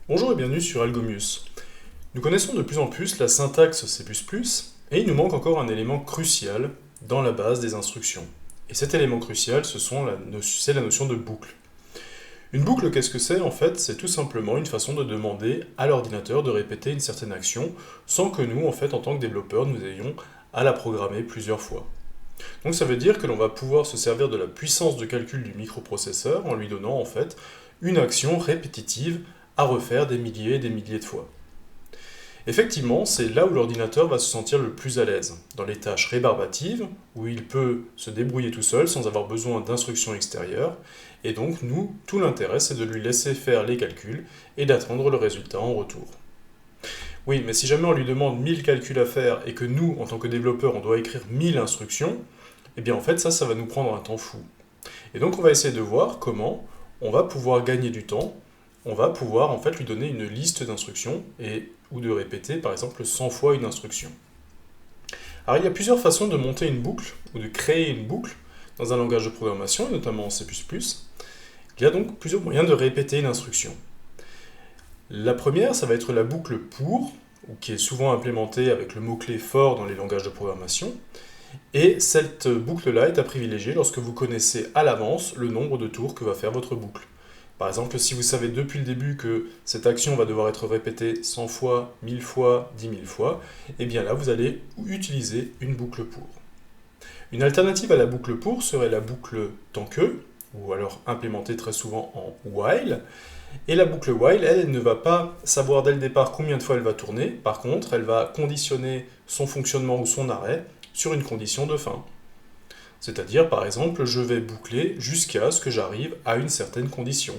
Bonjour et bienvenue sur Algomius. Nous connaissons de plus en plus la syntaxe C++ et il nous manque encore un élément crucial dans la base des instructions. Et cet élément crucial, c'est la notion de boucle. Une boucle, qu'est-ce que c'est en fait? C'est tout simplement une façon de demander à l'ordinateur de répéter une certaine action sans que nous, en fait, en tant que développeurs, nous ayons à la programmer plusieurs fois. Donc ça veut dire que l'on va pouvoir se servir de la puissance de calcul du microprocesseur en lui donnant en fait une action répétitive à refaire des milliers et des milliers de fois. Effectivement, c'est là où l'ordinateur va se sentir le plus à l'aise, dans les tâches rébarbatives, où il peut se débrouiller tout seul sans avoir besoin d'instructions extérieures, et donc nous, tout l'intérêt c'est de lui laisser faire les calculs et d'attendre le résultat en retour. Oui, mais si jamais on lui demande 1000 calculs à faire et que nous, en tant que développeurs, on doit écrire 1000 instructions, eh bien en fait ça va nous prendre un temps fou. Et donc on va essayer de voir comment on va pouvoir gagner du temps. On va pouvoir en fait lui donner une liste d'instructions ou de répéter par exemple 100 fois une instruction. Alors il y a plusieurs façons de monter une boucle ou de créer une boucle dans un langage de programmation, et notamment en C++. Il y a donc plusieurs moyens de répéter une instruction. La première, ça va être la boucle pour, ou qui est souvent implémentée avec le mot-clé for dans les langages de programmation. Et cette boucle-là est à privilégier lorsque vous connaissez à l'avance le nombre de tours que va faire votre boucle. Par exemple, si vous savez depuis le début que cette action va devoir être répétée 100 fois, 1000 fois, 10 000 fois, et bien là, vous allez utiliser une boucle pour. Une alternative à la boucle pour serait la boucle tant que, ou alors implémentée très souvent en while. Et la boucle while, elle ne va pas savoir dès le départ combien de fois elle va tourner. Par contre, elle va conditionner son fonctionnement ou son arrêt sur une condition de fin. C'est-à-dire, par exemple, je vais boucler jusqu'à ce que j'arrive à une certaine condition.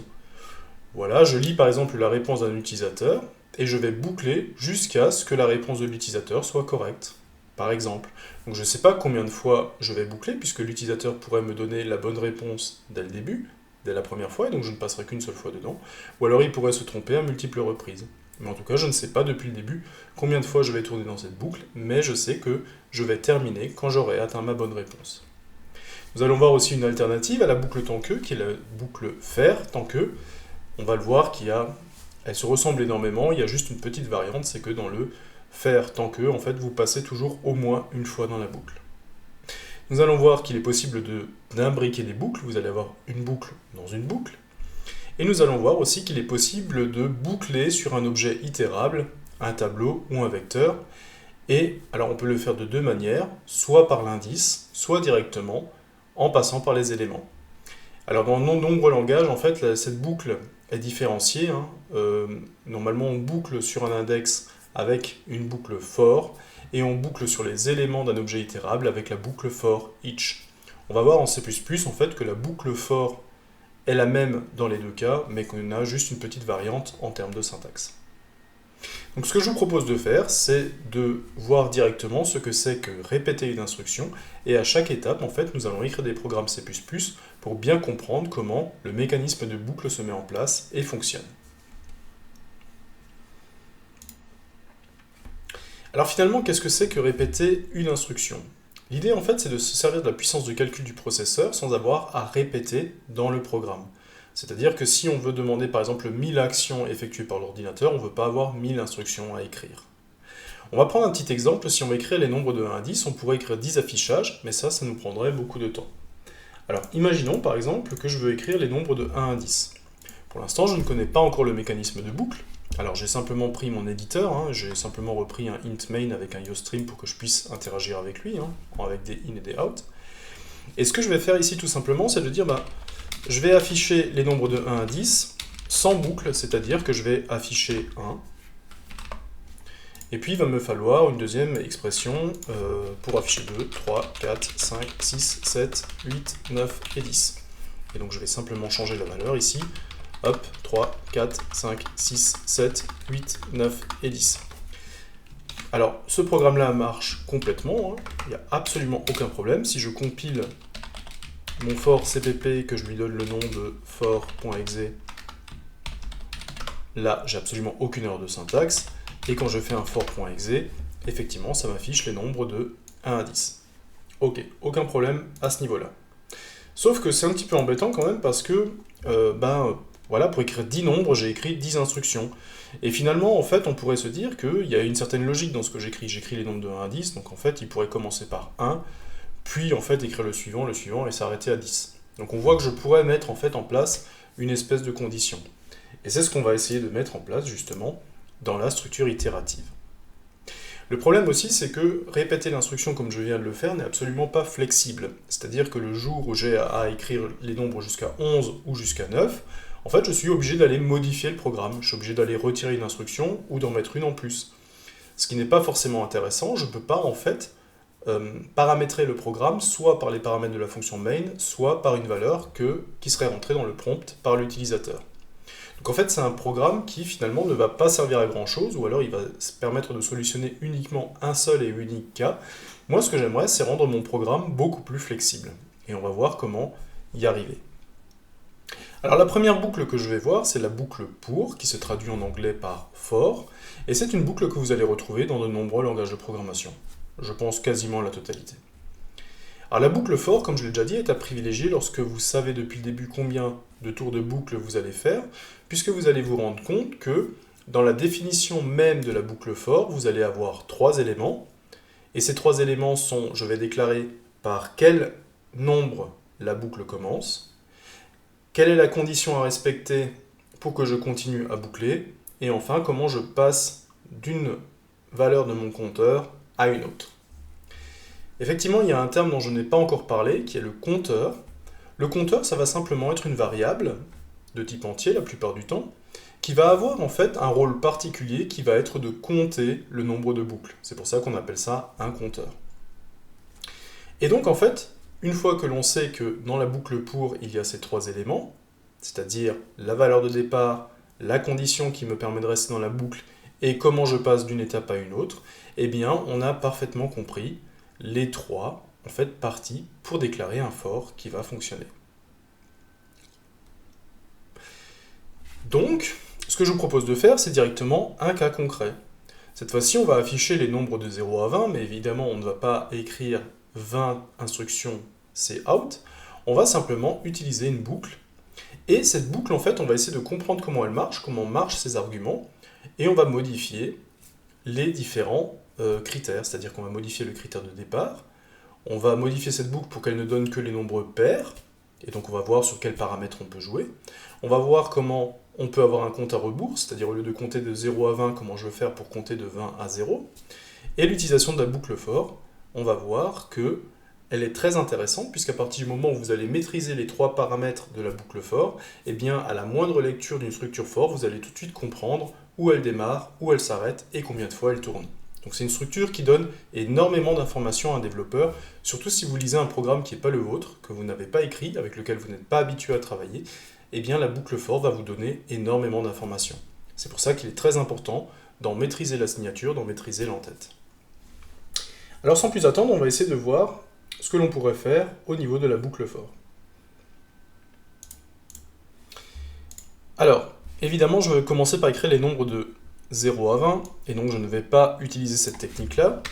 Voilà, je lis par exemple la réponse d'un utilisateur, et je vais boucler jusqu'à ce que la réponse de l'utilisateur soit correcte, par exemple. Donc je ne sais pas combien de fois je vais boucler, puisque l'utilisateur pourrait me donner la bonne réponse dès le début, dès la première fois, et donc je ne passerai qu'une seule fois dedans, ou alors il pourrait se tromper à multiples reprises. Mais en tout cas, je ne sais pas depuis le début combien de fois je vais tourner dans cette boucle, mais je sais que je vais terminer quand j'aurai atteint ma bonne réponse. Nous allons voir aussi une alternative à la boucle tant que, qui est la boucle faire tant que. On va le voir elle se ressemble énormément, il y a juste une petite variante, c'est que dans le faire tant que, en fait, vous passez toujours au moins une fois dans la boucle. Nous allons voir qu'il est possible d'imbriquer des boucles, vous allez avoir une boucle dans une boucle, et nous allons voir aussi qu'il est possible de boucler sur un objet itérable, un tableau ou un vecteur, et alors on peut le faire de deux manières, soit par l'indice, soit directement, en passant par les éléments. Alors dans de nombreux langages, en fait, cette boucle est différenciée. Normalement, on boucle sur un index avec une boucle for, et on boucle sur les éléments d'un objet itérable avec la boucle for each. On va voir en C++ en fait que la boucle for est la même dans les deux cas, mais qu'on a juste une petite variante en termes de syntaxe. Donc ce que je vous propose de faire, c'est de voir directement ce que c'est que répéter une instruction, et à chaque étape, en fait, nous allons écrire des programmes C++ pour bien comprendre comment le mécanisme de boucle se met en place et fonctionne. Alors finalement, qu'est-ce que c'est que répéter une instruction? L'idée, en fait, c'est de se servir de la puissance de calcul du processeur sans avoir à répéter dans le programme. C'est-à-dire que si on veut demander par exemple 1000 actions effectuées par l'ordinateur, on ne veut pas avoir 1000 instructions à écrire. On va prendre un petit exemple, si on veut écrire les nombres de 1 à 10, on pourrait écrire 10 affichages, mais ça nous prendrait beaucoup de temps. Alors imaginons par exemple que je veux écrire les nombres de 1 à 10. Pour l'instant, je ne connais pas encore le mécanisme de boucle. Alors j'ai simplement pris mon éditeur, j'ai simplement repris un int main avec un IOStream pour que je puisse interagir avec lui, avec des in et des out. Et ce que je vais faire ici tout simplement, c'est de dire, je vais afficher les nombres de 1 à 10 sans boucle, c'est-à-dire que je vais afficher 1. Et puis il va me falloir une deuxième expression pour afficher 2, 3, 4, 5, 6, 7, 8, 9 et 10. Et donc je vais simplement changer la valeur ici. Hop, 3, 4, 5, 6, 7, 8, 9 et 10. Alors ce programme-là marche complètement, il n'y a absolument aucun problème. Si je compile mon for cpp, que je lui donne le nom de for.exe, là, j'ai absolument aucune erreur de syntaxe. Et quand je fais un for.exe, effectivement, ça m'affiche les nombres de 1 à 10. Ok, aucun problème à ce niveau-là. Sauf que c'est un petit peu embêtant quand même parce que, Voilà, pour écrire 10 nombres, j'ai écrit 10 instructions. Et finalement, en fait, on pourrait se dire qu'il y a une certaine logique dans ce que j'écris. J'écris les nombres de 1 à 10, donc en fait, il pourrait commencer par 1, puis en fait écrire le suivant, et s'arrêter à 10. Donc on voit que je pourrais mettre en fait en place une espèce de condition. Et c'est ce qu'on va essayer de mettre en place justement dans la structure itérative. Le problème aussi, c'est que répéter l'instruction comme je viens de le faire n'est absolument pas flexible. C'est-à-dire que le jour où j'ai à écrire les nombres jusqu'à 11 ou jusqu'à 9, en fait, je suis obligé d'aller modifier le programme. Je suis obligé d'aller retirer une instruction ou d'en mettre une en plus. Ce qui n'est pas forcément intéressant. Je ne peux pas, en fait, paramétrer le programme soit par les paramètres de la fonction main, soit par une valeur qui serait rentrée dans le prompt par l'utilisateur. Donc en fait, c'est un programme qui finalement ne va pas servir à grand chose, ou alors il va se permettre de solutionner uniquement un seul et unique cas. Moi, ce que j'aimerais, c'est rendre mon programme beaucoup plus flexible. Et on va voir comment y arriver. Alors la première boucle que je vais voir, c'est la boucle pour, qui se traduit en anglais par for, et c'est une boucle que vous allez retrouver dans de nombreux langages de programmation. Je pense quasiment la totalité. Alors la boucle for, comme je l'ai déjà dit, est à privilégier lorsque vous savez depuis le début combien de tours de boucle vous allez faire, puisque vous allez vous rendre compte que dans la définition même de la boucle for, vous allez avoir 3 éléments, et ces 3 éléments sont, je vais déclarer par quel nombre la boucle commence, quelle est la condition à respecter pour que je continue à boucler, et enfin comment je passe d'une valeur de mon compteur à une autre. Effectivement, il y a un terme dont je n'ai pas encore parlé, qui est le compteur. Le compteur, ça va simplement être une variable, de type entier la plupart du temps, qui va avoir en fait un rôle particulier qui va être de compter le nombre de boucles. C'est pour ça qu'on appelle ça un compteur. Et donc en fait, une fois que l'on sait que dans la boucle pour, il y a ces 3 éléments, c'est-à-dire la valeur de départ, la condition qui me permet de rester dans la boucle, et comment je passe d'une étape à une autre, eh bien on a parfaitement compris les 3 en fait parties pour déclarer un for qui va fonctionner. Donc, ce que je vous propose de faire, c'est directement un cas concret. Cette fois-ci, on va afficher les nombres de 0 à 20, mais évidemment, on ne va pas écrire 20 instructions c'est out. On va simplement utiliser une boucle. Et cette boucle, en fait, on va essayer de comprendre comment elle marche, comment marchent ses arguments, et on va modifier les différents critères, c'est-à-dire qu'on va modifier le critère de départ, on va modifier cette boucle pour qu'elle ne donne que les nombres pairs, et donc on va voir sur quels paramètres on peut jouer. On va voir comment on peut avoir un compte à rebours, c'est-à-dire au lieu de compter de 0 à 20, comment je vais faire pour compter de 20 à 0. Et l'utilisation de la boucle for, on va voir qu'elle est très intéressante, puisqu'à partir du moment où vous allez maîtriser les 3 paramètres de la boucle for, eh bien à la moindre lecture d'une structure for, vous allez tout de suite comprendre où elle démarre, où elle s'arrête et combien de fois elle tourne. Donc c'est une structure qui donne énormément d'informations à un développeur, surtout si vous lisez un programme qui n'est pas le vôtre, que vous n'avez pas écrit, avec lequel vous n'êtes pas habitué à travailler, eh bien la boucle for va vous donner énormément d'informations. C'est pour ça qu'il est très important d'en maîtriser la signature, d'en maîtriser l'entête. Alors sans plus attendre, on va essayer de voir ce que l'on pourrait faire au niveau de la boucle for. Alors, évidemment, je vais commencer par écrire les nombres de 0 à 20, et donc je ne vais pas utiliser cette technique-là.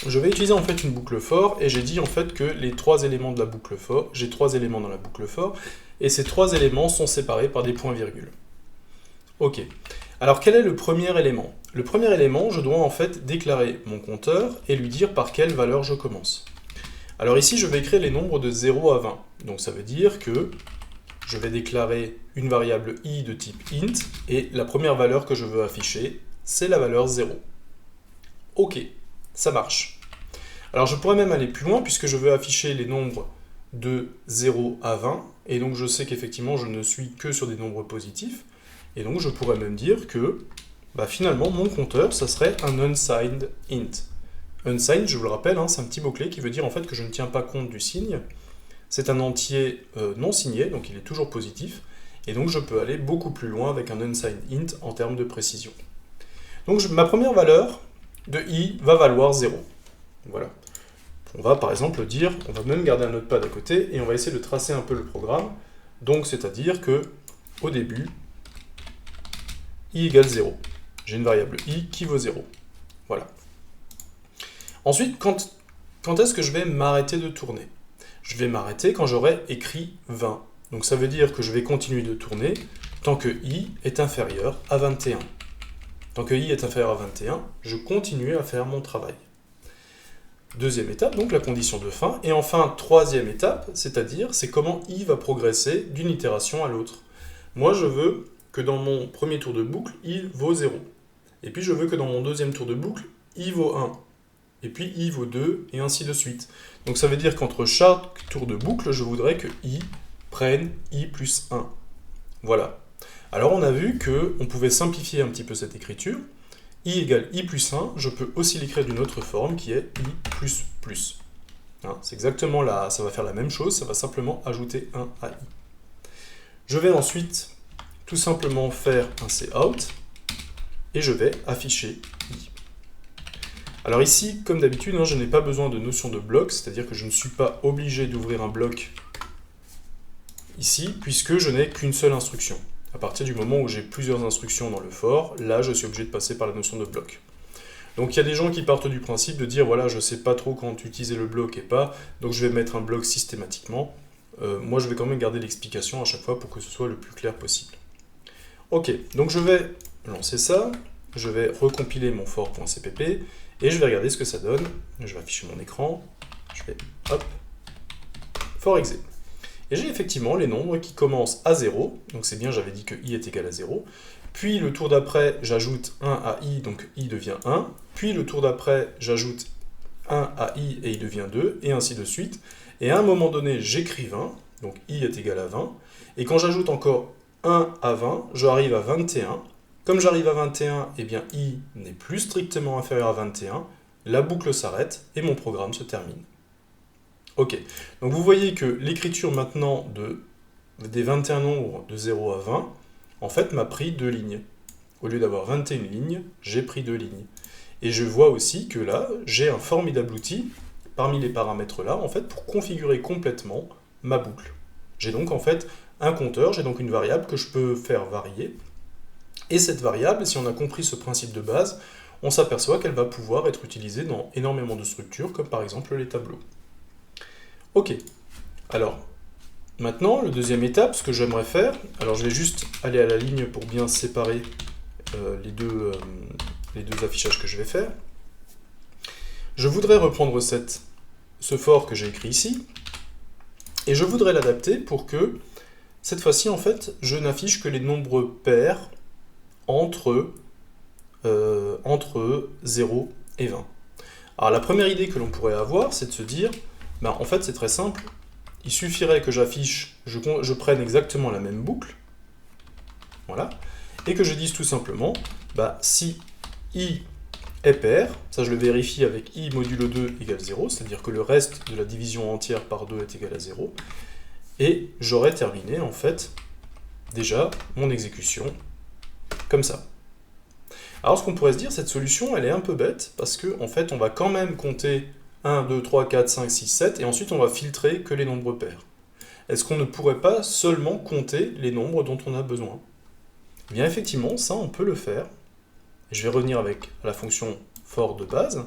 Je vais utiliser en fait une boucle for, et j'ai dit en fait que les 3 éléments de la boucle for, j'ai 3 éléments dans la boucle for, et ces 3 éléments sont séparés par des points-virgules. Ok. Alors quel est le premier élément? Le premier élément, je dois en fait déclarer mon compteur et lui dire par quelle valeur je commence. Alors ici, je vais écrire les nombres de 0 à 20. Donc ça veut dire que je vais déclarer une variable i de type int, et la première valeur que je veux afficher, c'est la valeur 0. Ok, ça marche. Alors je pourrais même aller plus loin, puisque je veux afficher les nombres de 0 à 20, et donc je sais qu'effectivement je ne suis que sur des nombres positifs, et donc je pourrais même dire que finalement mon compteur, ça serait un unsigned int. Unsigned, je vous le rappelle, c'est un petit mot-clé qui veut dire en fait que je ne tiens pas compte du signe. C'est un entier non signé, donc il est toujours positif, et donc je peux aller beaucoup plus loin avec un unsigned int en termes de précision. Donc ma première valeur de i va valoir 0. Voilà. On va par exemple dire, on va même garder un notepad à côté, et on va essayer de tracer un peu le programme. Donc c'est-à-dire que au début, i égale 0. J'ai une variable i qui vaut 0. Voilà. Ensuite, quand est-ce que je vais m'arrêter de tourner? Je vais m'arrêter quand j'aurai écrit 20. Donc ça veut dire que je vais continuer de tourner tant que i est inférieur à 21. Tant que i est inférieur à 21, je continue à faire mon travail. Deuxième étape, donc la condition de fin. Et enfin, troisième étape, c'est-à-dire c'est comment i va progresser d'une itération à l'autre. Moi, je veux que dans mon premier tour de boucle, i vaut 0. Et puis, je veux que dans mon deuxième tour de boucle, i vaut 1. Et puis, i vaut 2, et ainsi de suite. Donc, ça veut dire qu'entre chaque tour de boucle, je voudrais que i prenne i plus 1. Voilà. Alors, on a vu qu'on pouvait simplifier un petit peu cette écriture. I égale i plus 1, je peux aussi l'écrire d'une autre forme qui est i plus plus. Hein, c'est exactement là, ça va faire la même chose, ça va simplement ajouter 1 à i. Je vais ensuite tout simplement faire un cout et je vais afficher i. Alors ici, comme d'habitude, je n'ai pas besoin de notion de bloc, c'est-à-dire que je ne suis pas obligé d'ouvrir un bloc ici, puisque je n'ai qu'une seule instruction. À partir du moment où j'ai plusieurs instructions dans le for, là je suis obligé de passer par la notion de bloc. Donc il y a des gens qui partent du principe de dire voilà, je ne sais pas trop quand utiliser le bloc et pas, donc je vais mettre un bloc systématiquement. Moi je vais quand même garder l'explication à chaque fois pour que ce soit le plus clair possible. Ok, donc je vais lancer ça, je vais recompiler mon for.cpp et je vais regarder ce que ça donne. Je vais afficher mon écran, je vais hop, for exe. Et j'ai effectivement les nombres qui commencent à 0, donc c'est bien, j'avais dit que i est égal à 0. Puis le tour d'après, j'ajoute 1 à i, donc i devient 1. Puis le tour d'après, j'ajoute 1 à i et il devient 2, et ainsi de suite. Et à un moment donné, j'écris 20, donc i est égal à 20. Et quand j'ajoute encore 1 à 20, j'arrive à 21. Comme j'arrive à 21, eh bien i n'est plus strictement inférieur à 21. La boucle s'arrête et mon programme se termine. Ok, donc vous voyez que l'écriture maintenant des 21 nombres de 0 à 20, en fait m'a pris 2 lignes. Au lieu d'avoir 21 lignes, j'ai pris 2 lignes. Et je vois aussi que là, j'ai un formidable outil, parmi les paramètres là, en fait, pour configurer complètement ma boucle. J'ai donc en fait un compteur, j'ai donc une variable que je peux faire varier. Et cette variable, si on a compris ce principe de base, on s'aperçoit qu'elle va pouvoir être utilisée dans énormément de structures, comme par exemple les tableaux. Ok, alors, maintenant, la deuxième étape, ce que j'aimerais faire, alors je vais juste aller à la ligne pour bien séparer les deux affichages que je vais faire. Je voudrais reprendre ce for que j'ai écrit ici, et je voudrais l'adapter pour que, cette fois-ci, en fait, je n'affiche que les nombres pairs entre 0 et 20. Alors la première idée que l'on pourrait avoir, c'est de se dire, en fait c'est très simple, il suffirait que j'affiche, je prenne exactement la même boucle, voilà, et que je dise tout simplement, si i est pair, ça je le vérifie avec i modulo 2 égale 0, c'est-à-dire que le reste de la division entière par 2 est égal à 0, et j'aurais terminé en fait déjà mon exécution comme ça. Alors ce qu'on pourrait se dire, cette solution elle est un peu bête, parce qu'en fait on va quand même compter 1, 2, 3, 4, 5, 6, 7, et ensuite on va filtrer que les nombres pairs. Est-ce qu'on ne pourrait pas seulement compter les nombres dont on a besoin? Eh bien effectivement, ça on peut le faire. Je vais revenir avec la fonction for de base.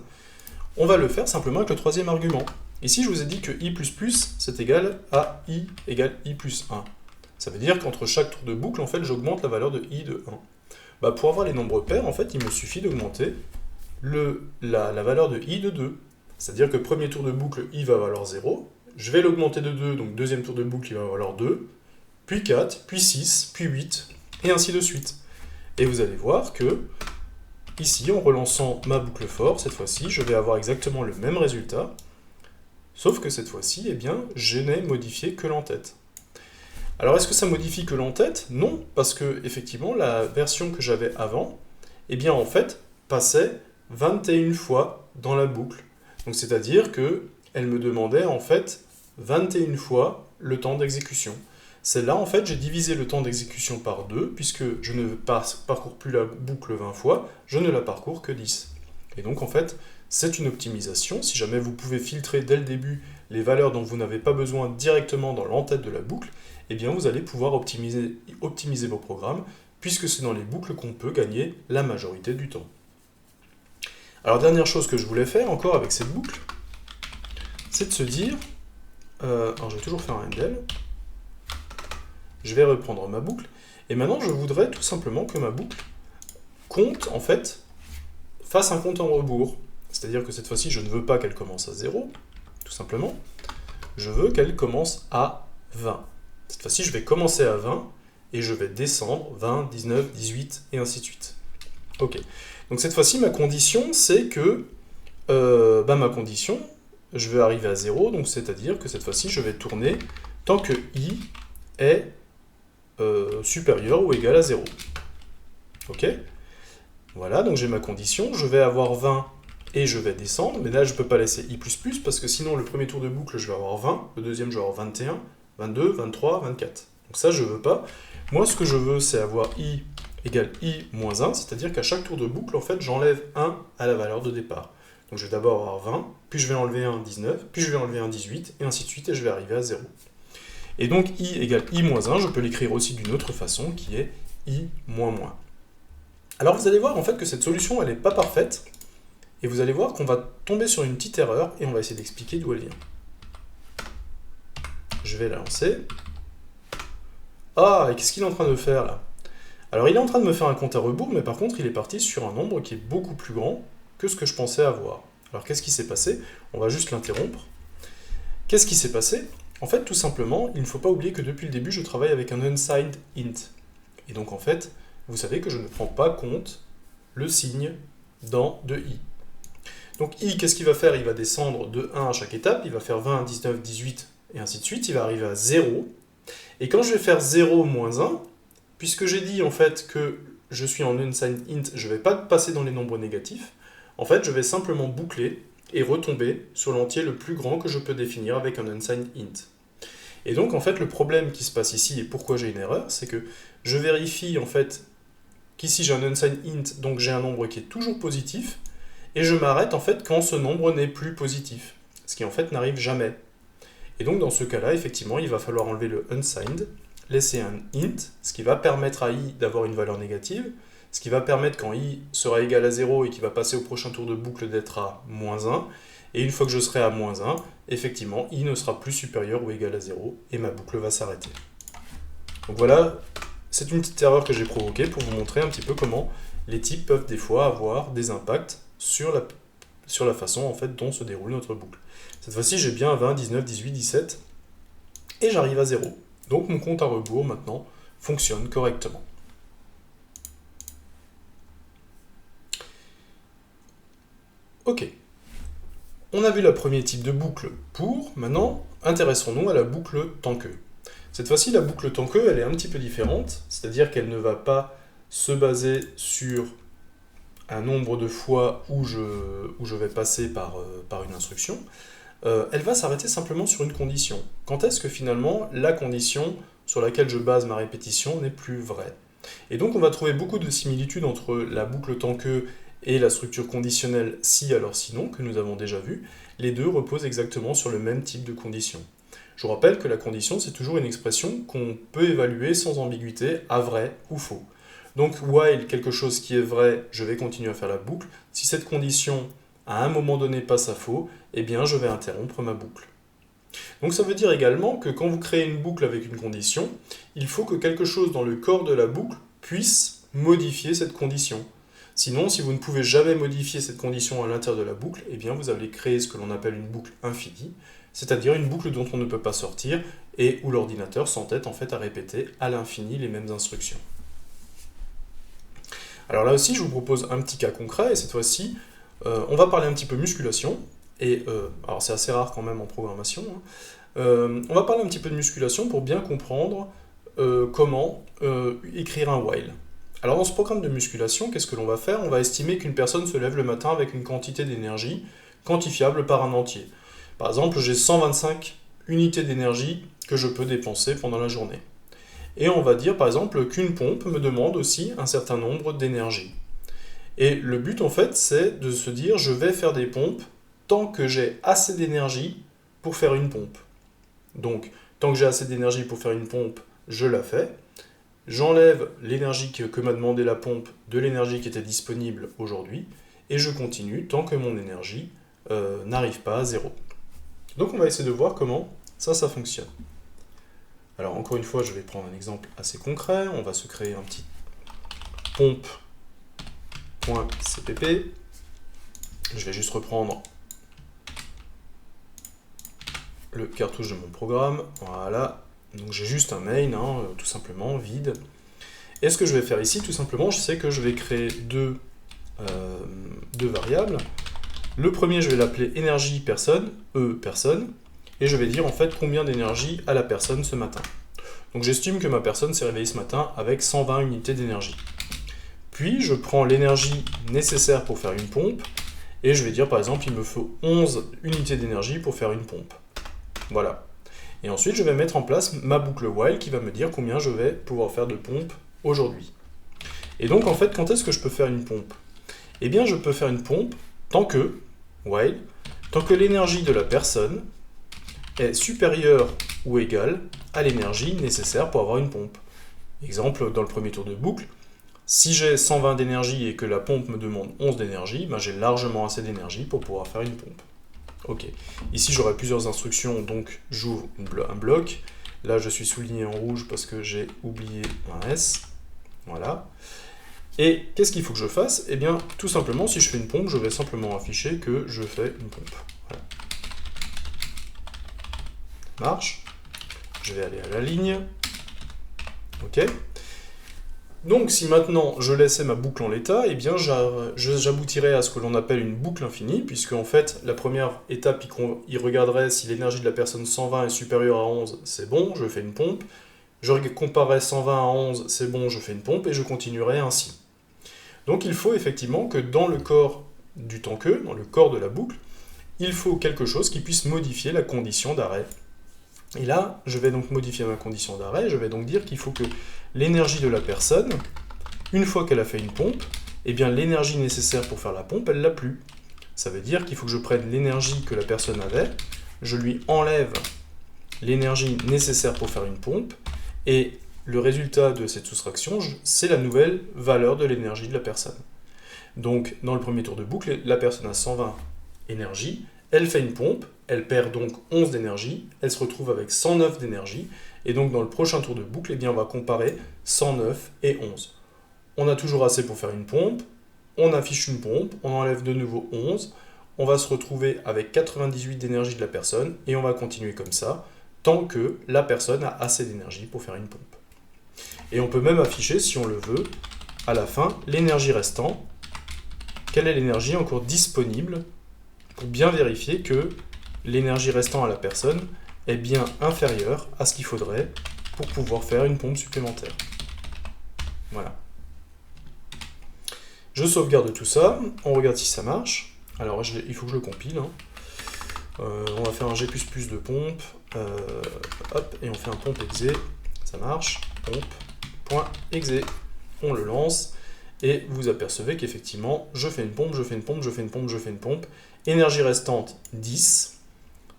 On va le faire simplement avec le troisième argument. Ici je vous ai dit que i++ c'est égal à i égale i plus 1. Ça veut dire qu'entre chaque tour de boucle, en fait, j'augmente la valeur de i de 1. Pour avoir les nombres pairs, en fait, il me suffit d'augmenter la valeur de i de 2. C'est-à-dire que premier tour de boucle, i va valoir 0, je vais l'augmenter de 2, donc deuxième tour de boucle, il va valoir 2, puis 4, puis 6, puis 8, et ainsi de suite. Et vous allez voir que, ici, en relançant ma boucle for, cette fois-ci, je vais avoir exactement le même résultat, sauf que cette fois-ci, je n'ai modifié que l'entête. Alors, est-ce que ça modifie que l'entête? Non, parce que, effectivement, la version que j'avais avant, en fait, passait 21 fois dans la boucle. Donc c'est-à-dire qu'elle me demandait en fait 21 fois le temps d'exécution. Celle-là, en fait, j'ai divisé le temps d'exécution par 2, puisque je ne parcours plus la boucle 20 fois, je ne la parcours que 10. Et donc, en fait, c'est une optimisation. Si jamais vous pouvez filtrer dès le début les valeurs dont vous n'avez pas besoin directement dans l'entête de la boucle, vous allez pouvoir optimiser vos programmes, puisque c'est dans les boucles qu'on peut gagner la majorité du temps. Alors, dernière chose que je voulais faire encore avec cette boucle, c'est de se dire, alors je vais toujours faire un handle, je vais reprendre ma boucle, Et maintenant, je voudrais tout simplement que ma boucle compte, en fait, fasse un compte en rebours. C'est-à-dire que cette fois-ci, je ne veux pas qu'elle commence à 0, tout simplement. Je veux qu'elle commence à 20. Cette fois-ci, je vais commencer à 20 et je vais descendre 20, 19, 18 et ainsi de suite. Ok. Donc cette fois-ci, ma condition, c'est que ma condition, je vais arriver à 0, donc c'est-à-dire que cette fois-ci, je vais tourner tant que i est supérieur ou égal à 0. Ok. Voilà, donc j'ai ma condition, je vais avoir 20 et je vais descendre, mais là je ne peux pas laisser i++, parce que sinon le premier tour de boucle je vais avoir 20, le deuxième je vais avoir 21, 22, 23, 24. Donc ça je ne veux pas. Moi ce que je veux c'est avoir i égale i moins 1, c'est-à-dire qu'à chaque tour de boucle en fait j'enlève 1 à la valeur de départ. Donc je vais d'abord avoir 20, puis je vais enlever un 19, puis je vais enlever un 18, et ainsi de suite, et je vais arriver à 0. Et donc i égale i moins 1, je peux l'écrire aussi d'une autre façon, qui est i moins moins. Alors vous allez voir en fait que cette solution elle n'est pas parfaite, et vous allez voir qu'on va tomber sur une petite erreur, et on va essayer d'expliquer d'où elle vient. Je vais la lancer. Ah, et qu'est-ce qu'il est en train de faire là? Alors il est en train de me faire un compte à rebours, mais par contre il est parti sur un nombre qui est beaucoup plus grand que ce que je pensais avoir. Alors qu'est-ce qui s'est passé? On va juste l'interrompre. Qu'est-ce qui s'est passé? En fait, tout simplement, il ne faut pas oublier que depuis le début, je travaille avec un unsigned int. Et donc en fait, vous savez que je ne prends pas compte le signe dans de i. Donc i, qu'est-ce qu'il va faire? Il va descendre de 1 à chaque étape, il va faire 20, 19, 18, et ainsi de suite, il va arriver à 0. Et quand je vais faire 0 moins 1, puisque j'ai dit en fait que je suis en unsigned int, je ne vais pas passer dans les nombres négatifs, en fait je vais simplement boucler et retomber sur l'entier le plus grand que je peux définir avec un unsigned int. Et donc en fait le problème qui se passe ici, et pourquoi j'ai une erreur, c'est que je vérifie en fait qu'ici j'ai un unsigned int, donc j'ai un nombre qui est toujours positif, et je m'arrête en fait quand ce nombre n'est plus positif, ce qui en fait n'arrive jamais. Et donc dans ce cas-là, effectivement, il va falloir enlever le unsigned, laisser un int, ce qui va permettre à i d'avoir une valeur négative, ce qui va permettre quand i sera égal à 0 et qu'il va passer au prochain tour de boucle d'être à moins 1, et une fois que je serai à moins 1, effectivement, i ne sera plus supérieur ou égal à 0, et ma boucle va s'arrêter. Donc voilà, c'est une petite erreur que j'ai provoquée pour vous montrer un petit peu comment les types peuvent des fois avoir des impacts sur la façon en fait, dont se déroule notre boucle. Cette fois-ci, j'ai bien 20, 19, 18, 17, et j'arrive à 0. Donc mon compte à rebours, maintenant, fonctionne correctement. Ok. On a vu le premier type de boucle pour, maintenant, intéressons-nous à la boucle tant que. Cette fois-ci, la boucle tant que, elle est un petit peu différente, c'est-à-dire qu'elle ne va pas se baser sur un nombre de fois où je vais passer par une instruction. Elle va s'arrêter simplement sur une condition. Quand est-ce que finalement la condition sur laquelle je base ma répétition n'est plus vraie? Et donc on va trouver beaucoup de similitudes entre la boucle tant que et la structure conditionnelle si alors sinon que nous avons déjà vu. Les deux reposent exactement sur le même type de condition. Je vous rappelle que la condition c'est toujours une expression qu'on peut évaluer sans ambiguïté à vrai ou faux. Donc while quelque chose qui est vrai, je vais continuer à faire la boucle. Si cette condition à un moment donné passe à faux, eh bien je vais interrompre ma boucle. Donc ça veut dire également que quand vous créez une boucle avec une condition, il faut que quelque chose dans le corps de la boucle puisse modifier cette condition. Sinon, si vous ne pouvez jamais modifier cette condition à l'intérieur de la boucle, eh bien vous allez créer ce que l'on appelle une boucle infinie, c'est-à-dire une boucle dont on ne peut pas sortir et où l'ordinateur s'entête en fait à répéter à l'infini les mêmes instructions. Alors là aussi, je vous propose un petit cas concret, et cette fois-ci, on va parler un petit peu musculation, et alors c'est assez rare quand même en programmation, hein. On va parler un petit peu de musculation pour bien comprendre comment écrire un while. Alors dans ce programme de musculation, qu'est-ce que l'on va faire? On va estimer qu'une personne se lève le matin avec une quantité d'énergie quantifiable par un entier. Par exemple, j'ai 125 unités d'énergie que je peux dépenser pendant la journée. Et on va dire par exemple qu'une pompe me demande aussi un certain nombre d'énergie. Et le but en fait c'est de se dire je vais faire des pompes tant que j'ai assez d'énergie pour faire une pompe. Donc tant que j'ai assez d'énergie pour faire une pompe, je la fais. J'enlève l'énergie que m'a demandé la pompe de l'énergie qui était disponible aujourd'hui et je continue tant que mon énergie n'arrive pas à 0. Donc on va essayer de voir comment ça fonctionne. Alors encore une fois, je vais prendre un exemple assez concret. On va se créer un petit pompe.cpp. Je vais juste reprendre le cartouche de mon programme. Voilà. Donc j'ai juste un main, tout simplement, vide. Et ce que je vais faire ici, tout simplement, je sais que je vais créer deux variables. Le premier, je vais l'appeler énergie personne, personne, et je vais dire en fait combien d'énergie a la personne ce matin. Donc j'estime que ma personne s'est réveillée ce matin avec 120 unités d'énergie. Puis je prends l'énergie nécessaire pour faire une pompe, et je vais dire par exemple il me faut 11 unités d'énergie pour faire une pompe. Voilà. Et ensuite je vais mettre en place ma boucle while qui va me dire combien je vais pouvoir faire de pompes aujourd'hui. Et donc en fait, quand est-ce que je peux faire une pompe? Eh bien je peux faire une pompe tant que l'énergie de la personne est supérieure ou égale à l'énergie nécessaire pour avoir une pompe. Exemple, dans le premier tour de boucle, si j'ai 120 d'énergie et que la pompe me demande 11 d'énergie, ben j'ai largement assez d'énergie pour pouvoir faire une pompe. Ok. Ici, j'aurai plusieurs instructions, donc j'ouvre un bloc. Là, je suis souligné en rouge parce que j'ai oublié un S. Voilà. Et qu'est-ce qu'il faut que je fasse? Eh bien, tout simplement, si je fais une pompe, je vais simplement afficher que je fais une pompe. Voilà. Marche. Je vais aller à la ligne. Ok. Donc, si maintenant je laissais ma boucle en l'état, eh bien, j'aboutirais à ce que l'on appelle une boucle infinie, puisque en fait, la première étape, il regarderait si l'énergie de la personne 120 est supérieure à 11, c'est bon, je fais une pompe. Je comparerais 120 à 11, c'est bon, je fais une pompe, et je continuerai ainsi. Donc, il faut effectivement que dans le corps du tant que, dans le corps de la boucle, il faut quelque chose qui puisse modifier la condition d'arrêt. Et là, je vais donc modifier ma condition d'arrêt, je vais donc dire qu'il faut que l'énergie de la personne, une fois qu'elle a fait une pompe, eh bien l'énergie nécessaire pour faire la pompe, elle l'a plus. Ça veut dire qu'il faut que je prenne l'énergie que la personne avait, je lui enlève l'énergie nécessaire pour faire une pompe, et le résultat de cette soustraction, c'est la nouvelle valeur de l'énergie de la personne. Donc, dans le premier tour de boucle, la personne a 120 énergie, elle fait une pompe, elle perd donc 11 d'énergie, elle se retrouve avec 109 d'énergie, et donc dans le prochain tour de boucle, eh bien, on va comparer 109 et 11. On a toujours assez pour faire une pompe, on affiche une pompe, on enlève de nouveau 11, on va se retrouver avec 98 d'énergie de la personne, et on va continuer comme ça, tant que la personne a assez d'énergie pour faire une pompe. Et on peut même afficher, si on le veut, à la fin, l'énergie restante, quelle est l'énergie encore disponible, pour bien vérifier que l'énergie restant à la personne est bien inférieure à ce qu'il faudrait pour pouvoir faire une pompe supplémentaire. Voilà. Je sauvegarde tout ça, on regarde si ça marche. Alors il faut que je le compile. On va faire un G++ de pompe, hop, et on fait un pompe exe, ça marche, pompe.exe, on le lance, et vous apercevez qu'effectivement, je fais une pompe, je fais une pompe, je fais une pompe, je fais une pompe, énergie restante 10,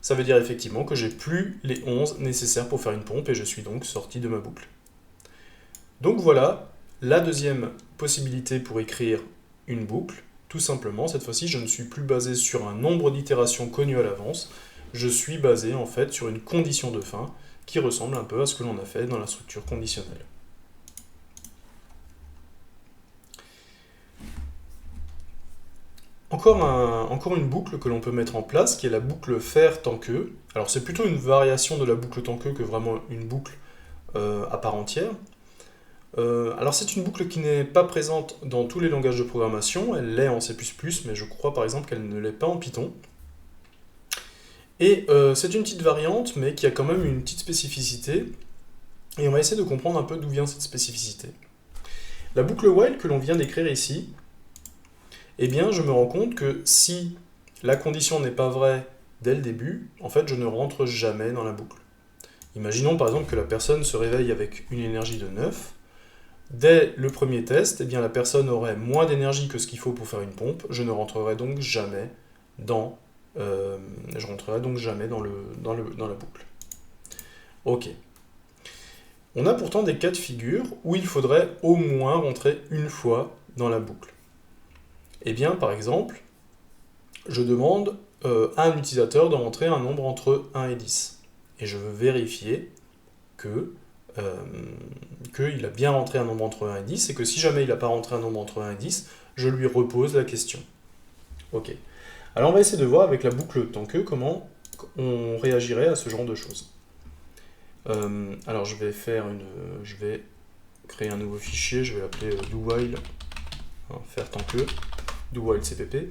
ça veut dire effectivement que j'ai plus les 11 nécessaires pour faire une pompe, et je suis donc sorti de ma boucle. Donc voilà, la deuxième possibilité pour écrire une boucle. Tout simplement, cette fois-ci, je ne suis plus basé sur un nombre d'itérations connues à l'avance, je suis basé en fait sur une condition de fin qui ressemble un peu à ce que l'on a fait dans la structure conditionnelle. Encore une boucle que l'on peut mettre en place, qui est la boucle faire tant que. Alors c'est plutôt une variation de la boucle tant que vraiment une boucle à part entière. Alors c'est une boucle qui n'est pas présente dans tous les langages de programmation, elle l'est en C++, mais je crois par exemple qu'elle ne l'est pas en Python. Et c'est une petite variante, mais qui a quand même une petite spécificité, et on va essayer de comprendre un peu d'où vient cette spécificité. La boucle while que l'on vient d'écrire ici, eh bien je me rends compte que si la condition n'est pas vraie dès le début, en fait je ne rentre jamais dans la boucle. Imaginons par exemple que la personne se réveille avec une énergie de 9, dès le premier test, eh bien, la personne aurait moins d'énergie que ce qu'il faut pour faire une pompe. Je ne rentrerai donc jamais dans, la boucle. Ok. On a pourtant des cas de figure où il faudrait au moins rentrer une fois dans la boucle. Eh bien, par exemple, je demande à un utilisateur de rentrer un nombre entre 1 et 10. Et je veux vérifier qu'il a bien rentré un nombre entre 1 et 10, et que si jamais il n'a pas rentré un nombre entre 1 et 10, je lui repose la question. Ok. Alors on va essayer de voir avec la boucle tant que comment on réagirait à ce genre de choses. Alors je vais créer un nouveau fichier, je vais l'appeler do-while, faire tant que, do-while cpp.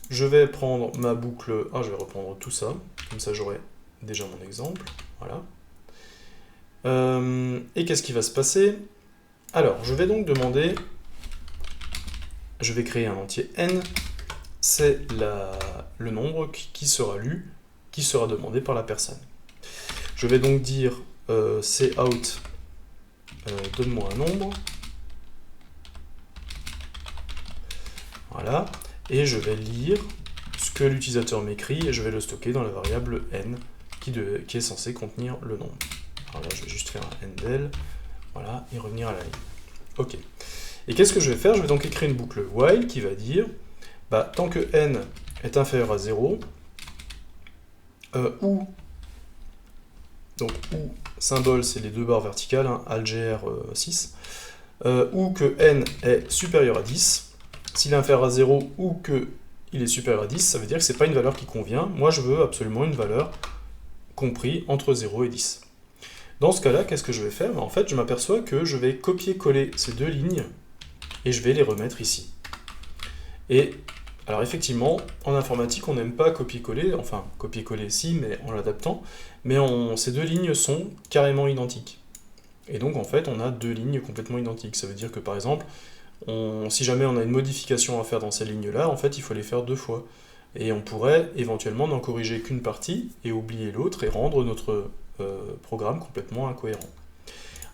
Je vais prendre ma boucle, je vais reprendre tout ça, comme ça j'aurai déjà mon exemple, voilà. Et qu'est-ce qui va se passer? Alors, je vais donc demander, je vais créer un entier n, c'est le nombre qui sera lu, qui sera demandé par la personne. Je vais donc dire cout, donne-moi un nombre, voilà, et je vais lire ce que l'utilisateur m'écrit et je vais le stocker dans la variable n qui est censée contenir le nombre. Alors là, je vais juste faire un endel, voilà, et revenir à la ligne. Ok. Et qu'est-ce que je vais faire? Je vais donc écrire une boucle while qui va dire, tant que n est inférieur à 0, ou symbole, c'est les deux barres verticales, algr 6, ou que n est supérieur à 10. S'il est inférieur à 0 ou qu'il est supérieur à 10, ça veut dire que ce n'est pas une valeur qui convient. Moi, je veux absolument une valeur comprise entre 0 et 10. Dans ce cas-là, qu'est-ce que je vais faire? En fait, je m'aperçois que je vais copier-coller ces deux lignes et je vais les remettre ici. Et alors effectivement, en informatique, on n'aime pas copier-coller, enfin copier-coller si, mais en l'adaptant, mais ces deux lignes sont carrément identiques. Et donc en fait, on a deux lignes complètement identiques. Ça veut dire que par exemple, si jamais on a une modification à faire dans ces lignes-là, en fait, il faut les faire deux fois. Et on pourrait éventuellement n'en corriger qu'une partie et oublier l'autre et rendre notre programme complètement incohérent.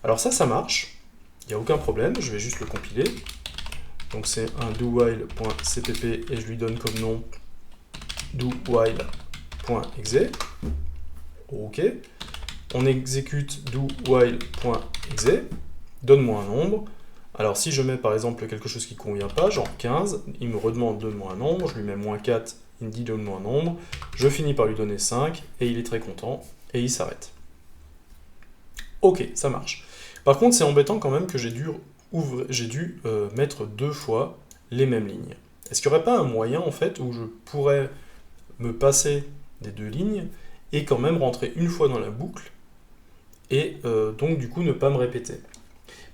Alors ça marche, il n'y a aucun problème, je vais juste le compiler. Donc c'est un do-while.cpp et je lui donne comme nom do-while.exe. Ok. On exécute do-while.exe. Donne-moi un nombre. Alors si je mets par exemple quelque chose qui ne convient pas, genre 15, il me redemande donne-moi un nombre, je lui mets -4, il me dit donne-moi un nombre, je finis par lui donner 5 et il est très content et il s'arrête. Ok, ça marche. Par contre, c'est embêtant quand même que j'ai dû mettre deux fois les mêmes lignes. Est-ce qu'il n'y aurait pas un moyen en fait où je pourrais me passer des deux lignes et quand même rentrer une fois dans la boucle et donc du coup ne pas me répéter?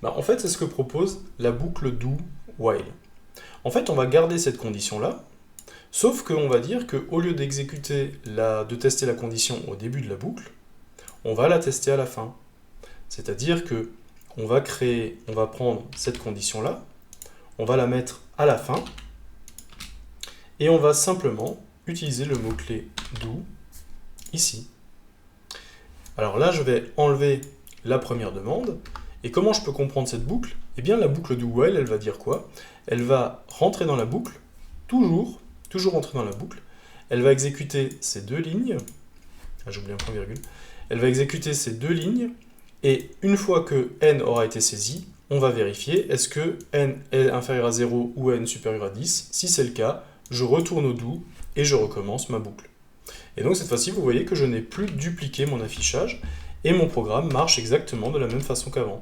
En fait, c'est ce que propose la boucle do while. En fait, on va garder cette condition-là, sauf qu'on va dire qu'au lieu de tester la condition au début de la boucle, on va la tester à la fin. C'est-à-dire que on va prendre cette condition-là, on va la mettre à la fin, et on va simplement utiliser le mot-clé do ici. Alors là, je vais enlever la première demande, et comment je peux comprendre cette boucle? Eh bien, la boucle do while, elle va dire quoi? Elle va rentrer dans la boucle, toujours rentrer dans la boucle, elle va exécuter ces deux lignes, j'ai oublié un point virgule, elle va exécuter ces deux lignes, et une fois que n aura été saisi, on va vérifier est-ce que n est inférieur à 0 ou n supérieur à 10. Si c'est le cas, je retourne au do et je recommence ma boucle. Et donc cette fois-ci, vous voyez que je n'ai plus dupliqué mon affichage et mon programme marche exactement de la même façon qu'avant.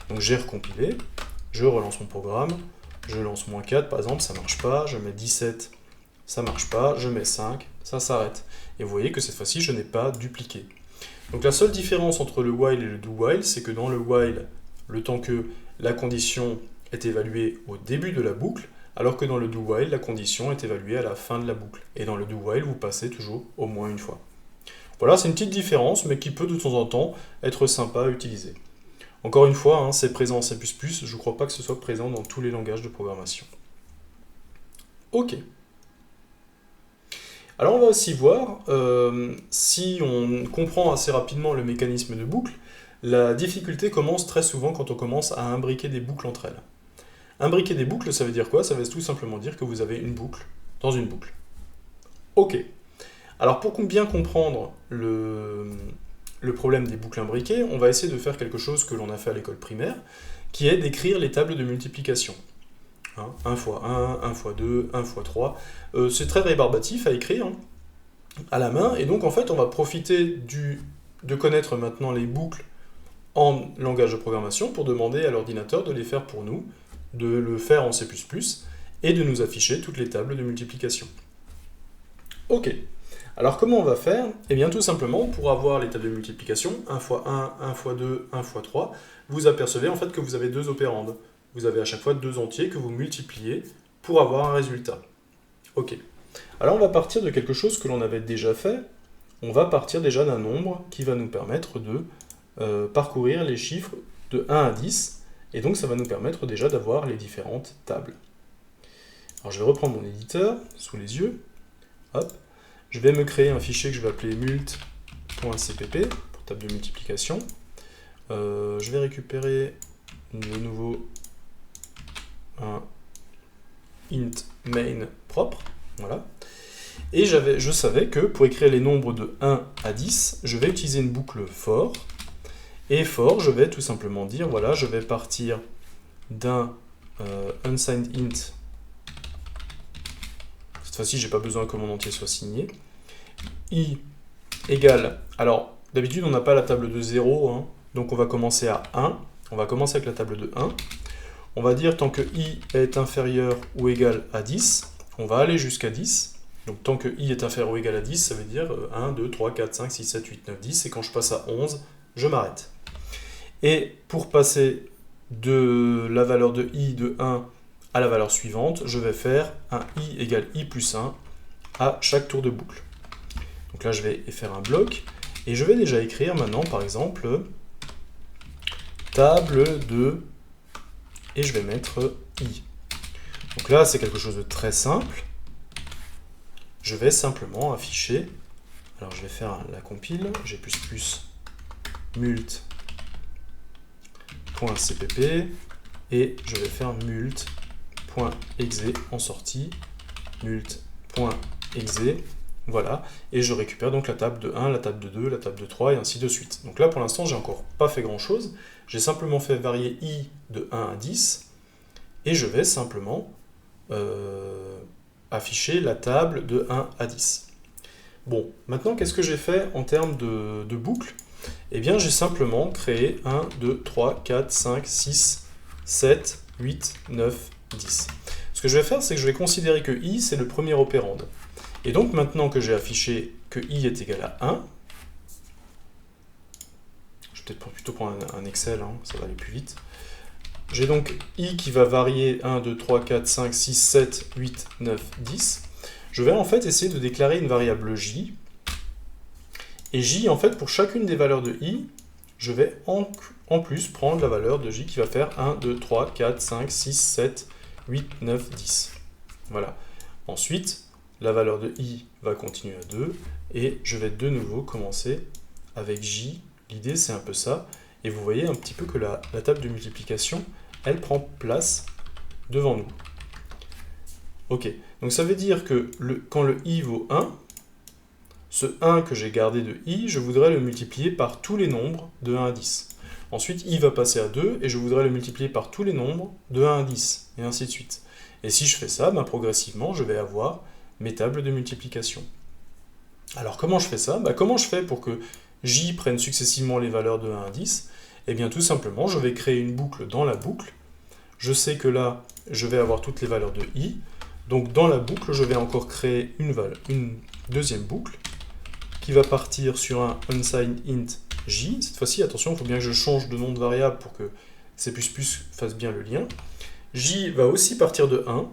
Donc j'ai recompilé, je relance mon programme, je lance -4 par exemple, ça ne marche pas, je mets 17, ça ne marche pas, je mets 5, ça s'arrête. Et vous voyez que cette fois-ci, je n'ai pas dupliqué. Donc la seule différence entre le while et le do-while, c'est que dans le while, le temps que la condition est évaluée au début de la boucle, alors que dans le do-while, la condition est évaluée à la fin de la boucle. Et dans le do-while, vous passez toujours au moins une fois. Voilà, c'est une petite différence, mais qui peut de temps en temps être sympa à utiliser. Encore une fois, c'est présent en C++, je ne crois pas que ce soit présent dans tous les langages de programmation. Ok. Alors on va aussi voir, si on comprend assez rapidement le mécanisme de boucle, la difficulté commence très souvent quand on commence à imbriquer des boucles entre elles. Imbriquer des boucles, ça veut dire quoi? Ça veut tout simplement dire que vous avez une boucle dans une boucle. Ok. Alors pour bien comprendre le problème des boucles imbriquées, on va essayer de faire quelque chose que l'on a fait à l'école primaire, qui est d'écrire les tables de multiplication. 1 fois 1, 1 fois 2, 1 fois 3. C'est très rébarbatif à écrire à la main, et donc en fait on va profiter de connaître maintenant les boucles en langage de programmation pour demander à l'ordinateur de les faire pour nous, de le faire en C++ et de nous afficher toutes les tables de multiplication. Ok, alors comment on va faire? Eh bien tout simplement, pour avoir les tables de multiplication, 1 fois 1, 1 fois 2, 1 fois 3, vous apercevez en fait que vous avez deux opérandes. Vous avez à chaque fois deux entiers que vous multipliez pour avoir un résultat. Ok, alors on va partir de quelque chose que l'on avait déjà fait. On va partir déjà d'un nombre qui va nous permettre de parcourir les chiffres de 1 à 10, et donc ça va nous permettre déjà d'avoir les différentes tables. Alors je vais reprendre mon éditeur sous les yeux. Hop. Je vais me créer un fichier que je vais appeler mult.cpp pour table de multiplication. Je vais récupérer de nouveau un int main propre. Voilà. Et je savais que pour écrire les nombres de 1 à 10, je vais utiliser une boucle for. Et for, je vais tout simplement dire, voilà, je vais partir d'un unsigned int. Cette fois-ci, j'ai pas besoin que mon entier soit signé. I égale, alors d'habitude on n'a pas la table de 0, hein, donc on va commencer à 1. On va commencer avec la table de 1. On va dire tant que i est inférieur ou égal à 10, on va aller jusqu'à 10. Donc tant que i est inférieur ou égal à 10, ça veut dire 1, 2, 3, 4, 5, 6, 7, 8, 9, 10. Et quand je passe à 11, je m'arrête. Et pour passer de la valeur de i de 1 à la valeur suivante, je vais faire un i égale i plus 1 à chaque tour de boucle. Donc là, je vais faire un bloc. Et je vais déjà écrire maintenant, par exemple, table de... Et je vais mettre i. Donc là, c'est quelque chose de très simple. Je vais simplement afficher, alors je vais faire la compile, g++ mult.cpp et je vais faire mult.exe en sortie, mult.exe, voilà, et je récupère donc la table de 1, la table de 2, la table de 3 et ainsi de suite. Donc là pour l'instant j'ai encore pas fait grand chose, j'ai simplement fait varier i de 1 à 10 et je vais simplement afficher la table de 1 à 10. Bon, maintenant qu'est-ce que j'ai fait en termes de boucle? Eh bien j'ai simplement créé 1, 2, 3, 4, 5, 6, 7, 8, 9, 10. Ce que je vais faire, c'est que je vais considérer que i c'est le premier opérande. Et donc maintenant que j'ai affiché que i est égal à 1, je vais peut-être plutôt prendre un Excel, hein, ça va aller plus vite. J'ai donc i qui va varier 1, 2, 3, 4, 5, 6, 7, 8, 9, 10. Je vais en fait essayer de déclarer une variable j. Et j, en fait, pour chacune des valeurs de i, je vais en plus prendre la valeur de j qui va faire 1, 2, 3, 4, 5, 6, 7, 8, 9, 10. Voilà. Ensuite, la valeur de i va continuer à 2. Et je vais de nouveau commencer avec j. L'idée, c'est un peu ça. Et vous voyez un petit peu que la table de multiplication, elle prend place devant nous. Ok, donc ça veut dire que quand le i vaut 1, ce 1 que j'ai gardé de i, je voudrais le multiplier par tous les nombres de 1 à 10. Ensuite, i va passer à 2, et je voudrais le multiplier par tous les nombres de 1 à 10, et ainsi de suite. Et si je fais ça, ben, progressivement, je vais avoir mes tables de multiplication. Alors comment je fais ça? Comment je fais pour que j prenne successivement les valeurs de 1 à 10? Eh bien tout simplement, je vais créer une boucle dans la boucle. Je sais que là, je vais avoir toutes les valeurs de i. Donc dans la boucle, je vais encore créer une deuxième boucle qui va partir sur un unsigned int j. Cette fois-ci, attention, il faut bien que je change de nom de variable pour que C++ fasse bien le lien. J va aussi partir de 1.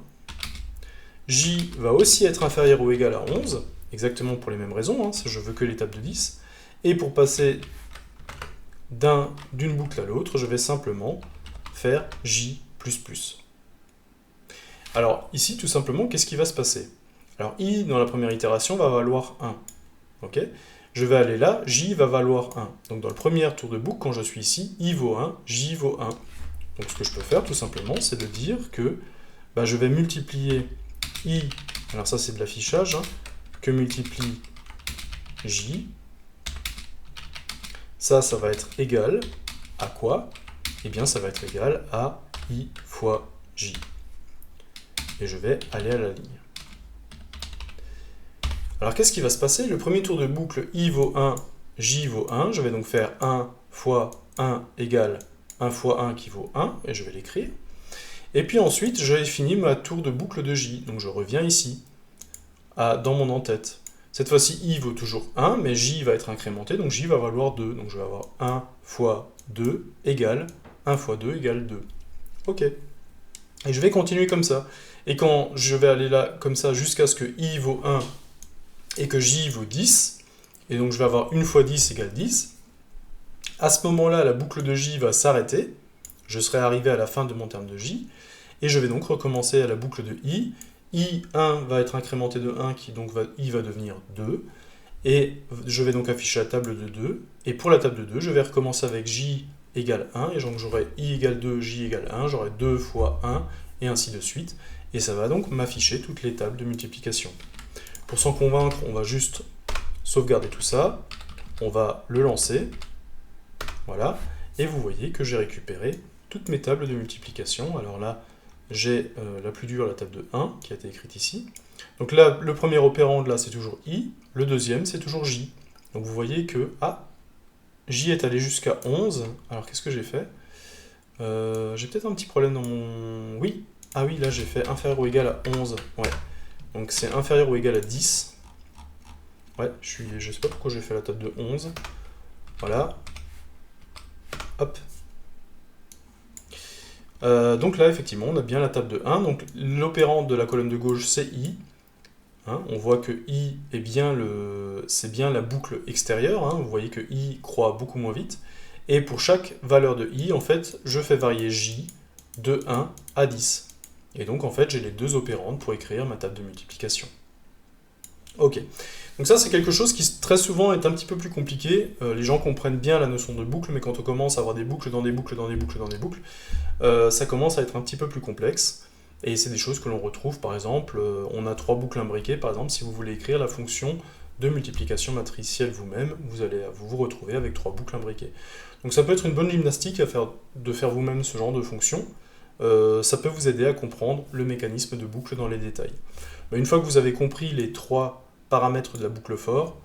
J va aussi être inférieur ou égal à 11, exactement pour les mêmes raisons, hein, je veux que les tables de 10. Et pour passer d'une boucle à l'autre, je vais simplement faire j++. Alors ici, tout simplement, qu'est-ce qui va se passer? Alors i, dans la première itération, va valoir 1. Okay, je vais aller là, j va valoir 1. Donc dans le premier tour de boucle, quand je suis ici, i vaut 1, j vaut 1. Donc ce que je peux faire, tout simplement, c'est de dire que je vais multiplier i, alors ça c'est de l'affichage, hein, que multiplie j. Ça va être égal à quoi? Eh bien, ça va être égal à i fois j. Et je vais aller à la ligne. Alors, qu'est-ce qui va se passer? Le premier tour de boucle, i vaut 1, j vaut 1. Je vais donc faire 1 fois 1 égale 1 fois 1 qui vaut 1, et je vais l'écrire. Et puis ensuite, j'ai fini ma tour de boucle de J, donc je reviens ici, dans mon en-tête. Cette fois-ci, I vaut toujours 1, mais J va être incrémenté, donc J va valoir 2. Donc je vais avoir 1 fois 2 égale 1 fois 2 égale 2. Ok. Et je vais continuer comme ça. Et quand je vais aller là, comme ça, jusqu'à ce que I vaut 1 et que J vaut 10, et donc je vais avoir 1 fois 10 égale 10, à ce moment-là, la boucle de J va s'arrêter, je serai arrivé à la fin de mon terme de J, et je vais donc recommencer à la boucle de I. I1 va être incrémenté de 1, I va devenir 2, et je vais donc afficher la table de 2, et pour la table de 2, je vais recommencer avec J égale 1, et donc j'aurai I égale 2, J égale 1, j'aurai 2 fois 1, et ainsi de suite, et ça va donc m'afficher toutes les tables de multiplication. Pour s'en convaincre, on va juste sauvegarder tout ça, on va le lancer, voilà, et vous voyez que j'ai récupéré toutes mes tables de multiplication. Alors là, j'ai la plus dure, la table de 1, qui a été écrite ici. Donc là, le premier opérand, là, c'est toujours I, le deuxième, c'est toujours J. Donc vous voyez que, J est allé jusqu'à 11. Alors qu'est-ce que j'ai fait? J'ai peut-être un petit problème dans mon... Oui, oui, là j'ai fait inférieur ou égal à 11. Ouais, donc c'est inférieur ou égal à 10. Ouais, je sais pas pourquoi j'ai fait la table de 11. Voilà. Hop. Donc là, effectivement, on a bien la table de 1. Donc l'opérand de la colonne de gauche, c'est I. On voit que I est c'est bien la boucle extérieure. Vous voyez que I croît beaucoup moins vite. Et pour chaque valeur de I, en fait, je fais varier J de 1 à 10. Et donc, en fait, j'ai les deux opérandes pour écrire ma table de multiplication. Ok. Donc ça, c'est quelque chose qui très souvent est un petit peu plus compliqué. Les gens comprennent bien la notion de boucle, mais quand on commence à avoir des boucles dans des boucles dans des boucles dans des boucles, ça commence à être un petit peu plus complexe. Et c'est des choses que l'on retrouve, par exemple, on a 3 boucles imbriquées, par exemple, si vous voulez écrire la fonction de multiplication matricielle vous-même, vous allez vous retrouver avec 3 boucles imbriquées. Donc ça peut être une bonne gymnastique de faire vous-même ce genre de fonction. Ça peut vous aider à comprendre le mécanisme de boucle dans les détails. Mais une fois que vous avez compris les 3 paramètres de la boucle for,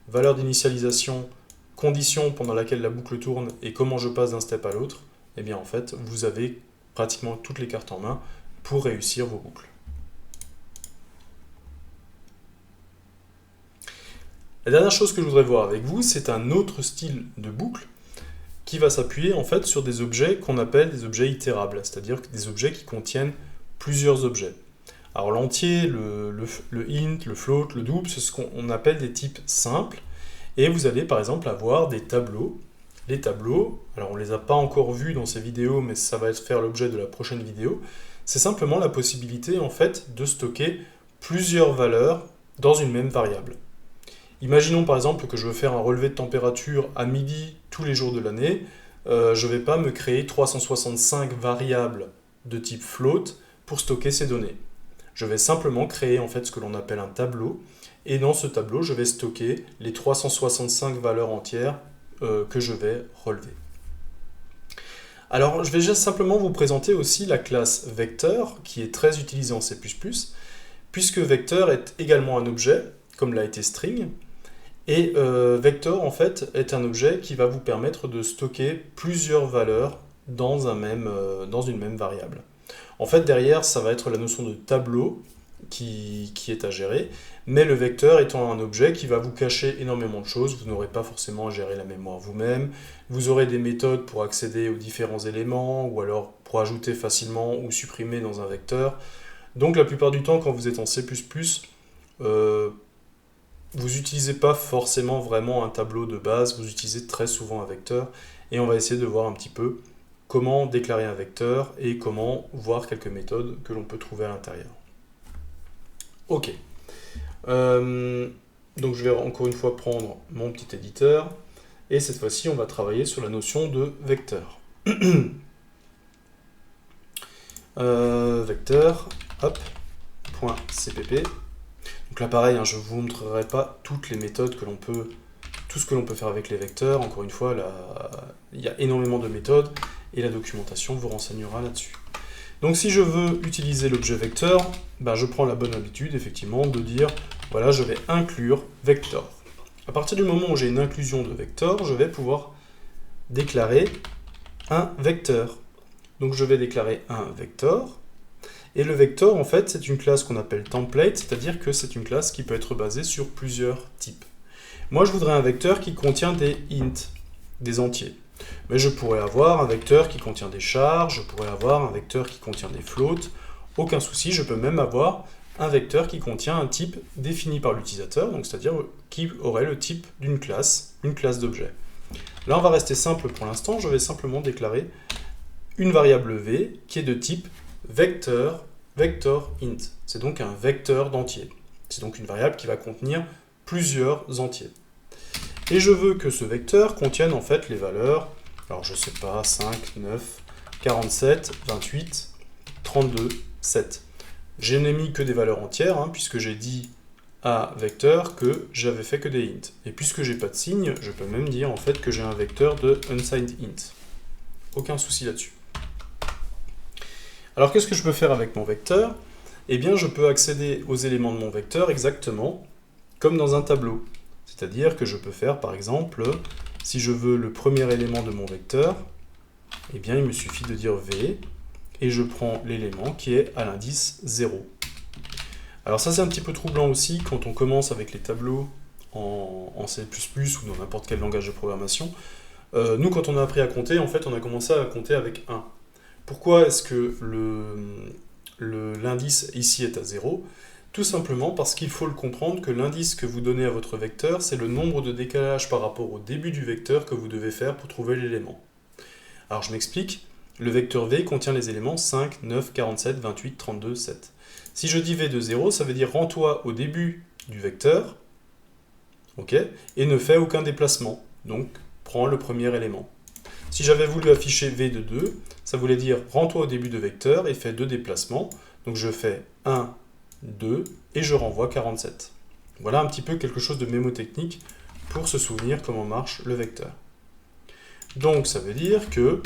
valeur d'initialisation, condition pendant laquelle la boucle tourne et comment je passe d'un step à l'autre, eh bien en fait, vous avez pratiquement toutes les cartes en main pour réussir vos boucles. La dernière chose que je voudrais voir avec vous, c'est un autre style de boucle qui va s'appuyer en fait sur des objets qu'on appelle des objets itérables, c'est-à-dire des objets qui contiennent plusieurs objets. Alors l'entier, le int, le float, le double, c'est ce qu'on appelle des types simples, et vous allez par exemple avoir des tableaux. Les tableaux, alors on ne les a pas encore vus dans ces vidéos, mais ça va faire l'objet de la prochaine vidéo, c'est simplement la possibilité en fait de stocker plusieurs valeurs dans une même variable. Imaginons par exemple que je veux faire un relevé de température à midi tous les jours de l'année, je ne vais pas me créer 365 variables de type float pour stocker ces données. Je vais simplement créer en fait ce que l'on appelle un tableau, et dans ce tableau je vais stocker les 365 valeurs entières que je vais relever. Alors je vais juste simplement vous présenter aussi la classe vecteur qui est très utilisée en C++, puisque vecteur est également un objet, comme l'a été string, et vector en fait est un objet qui va vous permettre de stocker plusieurs valeurs dans une même variable. En fait derrière ça va être la notion de tableau qui est à gérer, mais le vecteur étant un objet qui va vous cacher énormément de choses, vous n'aurez pas forcément à gérer la mémoire vous-même, vous aurez des méthodes pour accéder aux différents éléments, ou alors pour ajouter facilement ou supprimer dans un vecteur. Donc la plupart du temps quand vous êtes en C++, vous n'utilisez pas forcément vraiment un tableau de base, vous utilisez très souvent un vecteur, et on va essayer de voir un petit peu comment déclarer un vecteur et comment voir quelques méthodes que l'on peut trouver à l'intérieur. Ok, donc je vais encore une fois prendre mon petit éditeur, et cette fois-ci on va travailler sur la notion de vecteur. Vecteur, hop, .cpp. Donc là pareil, je ne vous montrerai pas toutes les méthodes tout ce que l'on peut faire avec les vecteurs. Encore une fois, il y a énormément de méthodes et la documentation vous renseignera là-dessus. Donc si je veux utiliser l'objet vecteur, je prends la bonne habitude effectivement de dire voilà, je vais inclure vector. À partir du moment où j'ai une inclusion de vector, je vais pouvoir déclarer un vecteur. Donc je vais déclarer un vector. Et le vector, en fait, c'est une classe qu'on appelle template, c'est-à-dire que c'est une classe qui peut être basée sur plusieurs types. Moi, je voudrais un vecteur qui contient des int, des entiers. Mais je pourrais avoir un vecteur qui contient des chars, je pourrais avoir un vecteur qui contient des floats. Aucun souci, je peux même avoir un vecteur qui contient un type défini par l'utilisateur, donc c'est-à-dire qui aurait le type d'une classe, une classe d'objet. Là, on va rester simple pour l'instant, je vais simplement déclarer une variable v qui est de type vector int. C'est donc un vecteur d'entier. C'est donc une variable qui va contenir plusieurs entiers. Et je veux que ce vecteur contienne en fait les valeurs, alors je sais pas, 5, 9, 47, 28, 32, 7. Je n'ai mis que des valeurs entières, hein, puisque j'ai dit à vecteur que j'avais fait que des int. Et puisque j'ai pas de signe, je peux même dire en fait que j'ai un vecteur de unsigned int. Aucun souci là-dessus. Alors qu'est-ce que je peux faire avec mon vecteur? Eh bien je peux accéder aux éléments de mon vecteur exactement comme dans un tableau. C'est-à-dire que je peux faire par exemple, si je veux le premier élément de mon vecteur, eh bien il me suffit de dire v, et je prends l'élément qui est à l'indice 0. Alors ça c'est un petit peu troublant aussi quand on commence avec les tableaux en C++ ou dans n'importe quel langage de programmation. Nous quand on a appris à compter, en fait on a commencé à compter avec 1. Pourquoi est-ce que l'indice ici est à 0? Tout simplement parce qu'il faut le comprendre que l'indice que vous donnez à votre vecteur, c'est le nombre de décalages par rapport au début du vecteur que vous devez faire pour trouver l'élément. Alors je m'explique, le vecteur v contient les éléments 5, 9, 47, 28, 32, 7. Si je dis v de 0, ça veut dire rends-toi au début du vecteur, ok, et ne fais aucun déplacement, donc prends le premier élément. Si j'avais voulu afficher v de 2, ça voulait dire rends-toi au début de vecteur et fais 2 déplacements, donc je fais 1, 2, et je renvoie 47. Voilà un petit peu quelque chose de mémotechnique pour se souvenir comment marche le vecteur. Donc ça veut dire que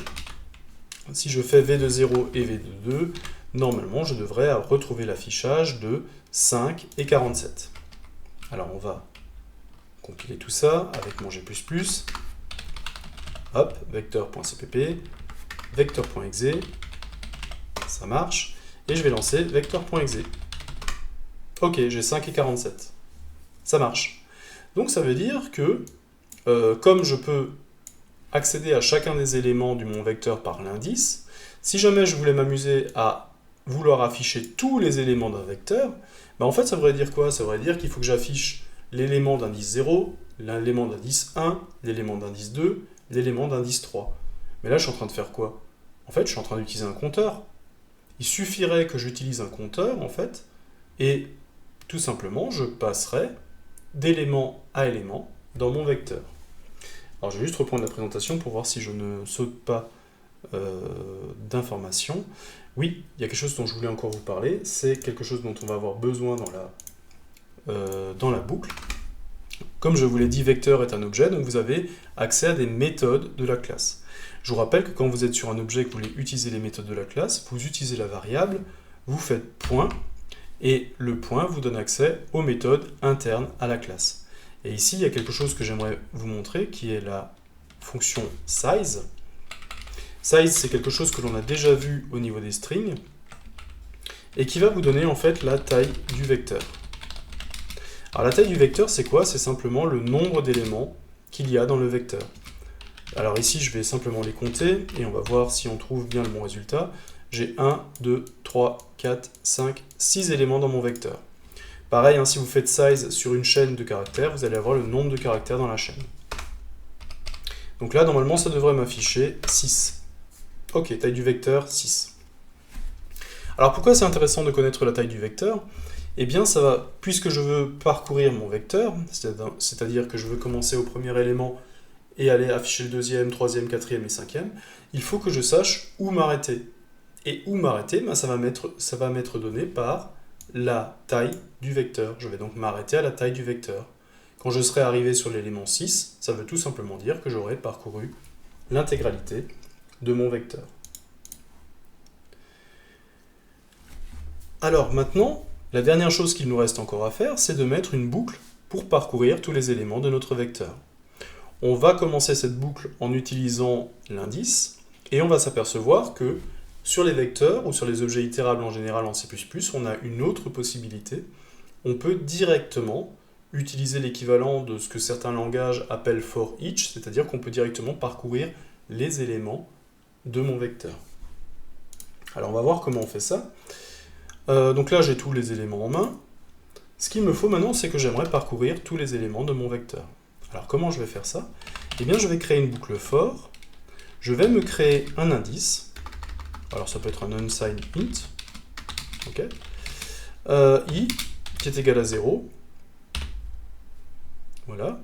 si je fais v de 0 et v de 2, normalement je devrais retrouver l'affichage de 5 et 47. Alors on va compiler tout ça avec mon G++. Hop, vecteur.cpp, vecteur.exe, ça marche, et je vais lancer vecteur.exe. Ok, j'ai 5 et 47. Ça marche. Donc ça veut dire que, comme je peux accéder à chacun des éléments de mon vecteur par l'indice, si jamais je voulais m'amuser à vouloir afficher tous les éléments d'un vecteur, en fait ça voudrait dire quoi? Ça voudrait dire qu'il faut que j'affiche l'élément d'indice 0, l'élément d'indice 1, l'élément d'indice 2, l'élément d'indice 3. Mais là je suis en train de faire quoi? En fait je suis en train d'utiliser un compteur. Il suffirait que j'utilise un compteur en fait, et tout simplement, je passerai d'élément à élément dans mon vecteur. Alors, je vais juste reprendre la présentation pour voir si je ne saute pas d'informations. Oui, il y a quelque chose dont je voulais encore vous parler. C'est quelque chose dont on va avoir besoin dans la boucle. Comme je vous l'ai dit, vecteur est un objet, donc vous avez accès à des méthodes de la classe. Je vous rappelle que quand vous êtes sur un objet et que vous voulez utiliser les méthodes de la classe, vous utilisez la variable, vous faites point, et le point vous donne accès aux méthodes internes à la classe. Et ici, il y a quelque chose que j'aimerais vous montrer, qui est la fonction size. Size, c'est quelque chose que l'on a déjà vu au niveau des strings, et qui va vous donner en fait la taille du vecteur. Alors la taille du vecteur, c'est quoi? C'est simplement le nombre d'éléments qu'il y a dans le vecteur. Alors ici, je vais simplement les compter, et on va voir si on trouve bien le bon résultat. J'ai 1, 2, 3, 4, 5, 6 éléments dans mon vecteur. Pareil, hein, si vous faites size sur une chaîne de caractères, vous allez avoir le nombre de caractères dans la chaîne. Donc là, normalement, ça devrait m'afficher 6. Ok, taille du vecteur, 6. Alors pourquoi c'est intéressant de connaître la taille du vecteur? Eh bien, ça va, puisque je veux parcourir mon vecteur, c'est-à-dire que je veux commencer au premier élément et aller afficher le deuxième, troisième, quatrième et cinquième, il faut que je sache où m'arrêter. Et où m'arrêter, ça va m'être donné par la taille du vecteur. Je vais donc m'arrêter à la taille du vecteur. Quand je serai arrivé sur l'élément 6, ça veut tout simplement dire que j'aurai parcouru l'intégralité de mon vecteur. Alors maintenant, la dernière chose qu'il nous reste encore à faire, c'est de mettre une boucle pour parcourir tous les éléments de notre vecteur. On va commencer cette boucle en utilisant l'indice, et on va s'apercevoir que sur les vecteurs ou sur les objets itérables en général en C++, on a une autre possibilité. On peut directement utiliser l'équivalent de ce que certains langages appellent for each, c'est-à-dire qu'on peut directement parcourir les éléments de mon vecteur. Alors on va voir comment on fait ça. Donc là j'ai tous les éléments en main. Ce qu'il me faut maintenant, c'est que j'aimerais parcourir tous les éléments de mon vecteur. Alors comment je vais faire ça? Eh bien je vais créer une boucle for, je vais me créer un indice, alors ça peut être un unsigned int, ok, i qui est égal à 0, voilà.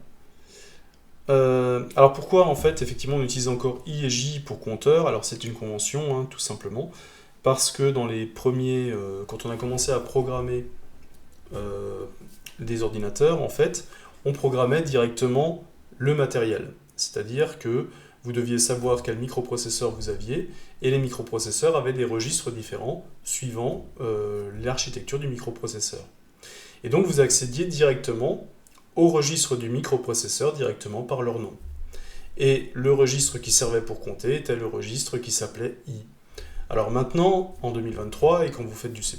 Alors pourquoi en fait effectivement on utilise encore i et j pour compteur? Alors c'est une convention hein, tout simplement, parce que dans les premiers, quand on a commencé à programmer des ordinateurs, en fait, on programmait directement le matériel. C'est-à-dire que vous deviez savoir quel microprocesseur vous aviez, et les microprocesseurs avaient des registres différents suivant l'architecture du microprocesseur. Et donc vous accédiez directement au registre du microprocesseur directement par leur nom. Et le registre qui servait pour compter était le registre qui s'appelait i. Alors maintenant, en 2023, et quand vous faites du C++,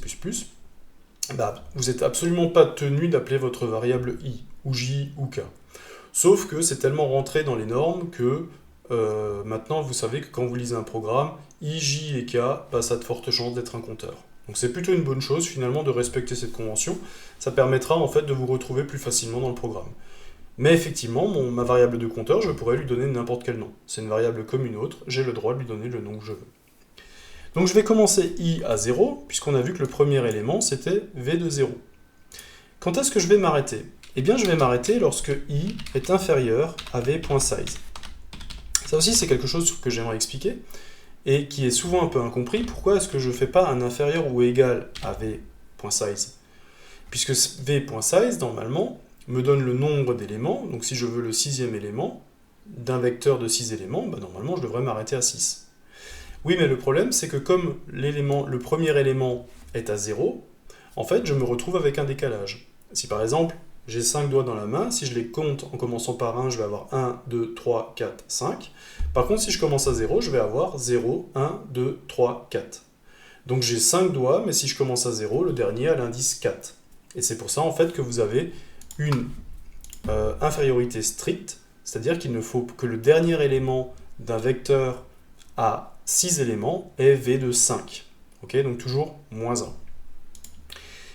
vous n'êtes absolument pas tenu d'appeler votre variable i, ou j, ou k. Sauf que c'est tellement rentré dans les normes que maintenant vous savez que quand vous lisez un programme, i, j et k, ça a de fortes chances d'être un compteur. Donc c'est plutôt une bonne chose finalement de respecter cette convention, ça permettra en fait de vous retrouver plus facilement dans le programme. Mais effectivement, ma variable de compteur, je pourrais lui donner n'importe quel nom. C'est une variable comme une autre, j'ai le droit de lui donner le nom que je veux. Donc je vais commencer i à 0, puisqu'on a vu que le premier élément c'était v de 0. Quand est-ce que je vais m'arrêter? Eh bien je vais m'arrêter lorsque i est inférieur à v.size. Ça aussi c'est quelque chose que j'aimerais expliquer, et qui est souvent un peu incompris. Pourquoi est-ce que je ne fais pas un inférieur ou égal à v.size? Puisque v.size, normalement, me donne le nombre d'éléments, donc si je veux le sixième élément, d'un vecteur de 6 éléments, normalement je devrais m'arrêter à 6. Oui, mais le problème, c'est que comme le premier élément est à 0, en fait, je me retrouve avec un décalage. Si par exemple, j'ai 5 doigts dans la main, si je les compte en commençant par 1, je vais avoir 1, 2, 3, 4, 5. Par contre, si je commence à 0, je vais avoir 0, 1, 2, 3, 4. Donc j'ai 5 doigts, mais si je commence à 0, le dernier a l'indice 4. Et c'est pour ça, en fait, que vous avez une infériorité stricte, c'est-à-dire qu'il ne faut que le dernier élément d'un vecteur à 6 éléments est v de 5. Okay, donc toujours moins 1.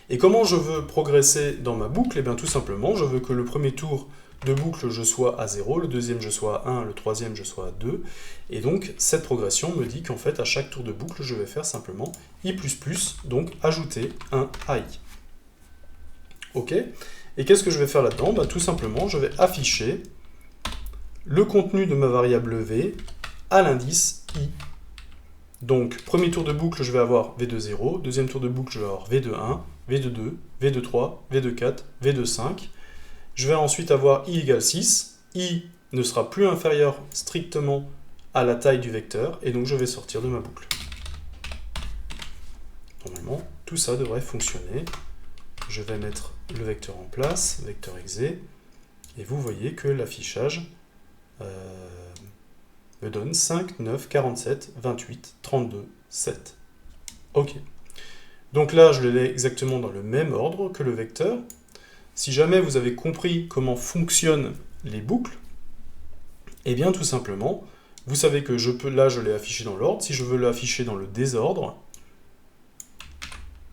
Et comment je veux progresser dans ma boucle? Eh bien tout simplement, je veux que le premier tour de boucle je sois à 0, le deuxième je sois à 1, le troisième je sois à 2. Et donc cette progression me dit qu'en fait à chaque tour de boucle je vais faire simplement i++, donc ajouter un à i. Ok. Et qu'est-ce que je vais faire là-dedans? Tout simplement je vais afficher le contenu de ma variable v à l'indice i. Donc, premier tour de boucle, je vais avoir v de 0, deuxième tour de boucle, je vais avoir v de 1, v de 2, v de 3, v de 4, v de 5. Je vais ensuite avoir i égale 6, i ne sera plus inférieur strictement à la taille du vecteur, et donc je vais sortir de ma boucle. Normalement, tout ça devrait fonctionner. Je vais mettre le vecteur en place, vecteur exe, et vous voyez que l'affichage me donne 5, 9, 47, 28, 32, 7. Ok. Donc là, je l'ai exactement dans le même ordre que le vecteur. Si jamais vous avez compris comment fonctionnent les boucles, eh bien tout simplement, vous savez que là je l'ai affiché dans l'ordre. Si je veux l'afficher dans le désordre,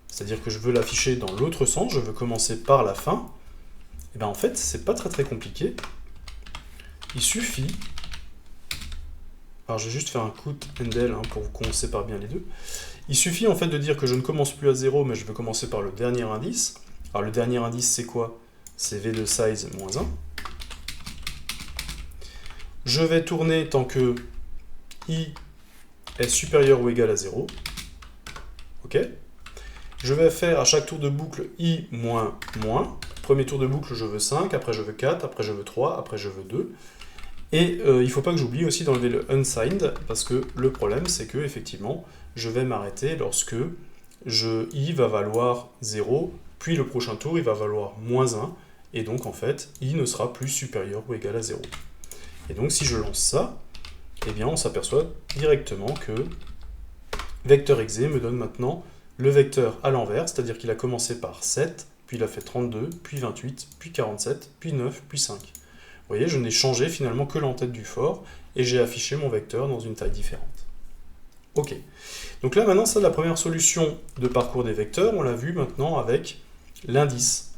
c'est-à-dire que je veux l'afficher dans l'autre sens, je veux commencer par la fin, et bien en fait, c'est pas très compliqué. Il suffit... Alors je vais juste faire un coup handle pour qu'on sépare bien les deux. Il suffit en fait de dire que je ne commence plus à 0, mais je veux commencer par le dernier indice. Alors le dernier indice c'est quoi? C'est v de size moins 1. Je vais tourner tant que i est supérieur ou égal à 0. Ok. Je vais faire à chaque tour de boucle i moins moins. Premier tour de boucle je veux 5, après je veux 4, après je veux 3, après je veux 2. Et il ne faut pas que j'oublie aussi d'enlever le unsigned, parce que le problème, c'est que effectivement, je vais m'arrêter lorsque i va valoir 0, puis le prochain tour, il va valoir moins 1, et donc en fait, i ne sera plus supérieur ou égal à 0. Et donc si je lance ça, eh bien on s'aperçoit directement que vecteur exe me donne maintenant le vecteur à l'envers, c'est-à-dire qu'il a commencé par 7, puis il a fait 32, puis 28, puis 47, puis 9, puis 5. Vous voyez, je n'ai changé finalement que l'entête du for, et j'ai affiché mon vecteur dans une taille différente. Ok, donc là maintenant, ça, la première solution de parcours des vecteurs, on l'a vu maintenant avec l'indice.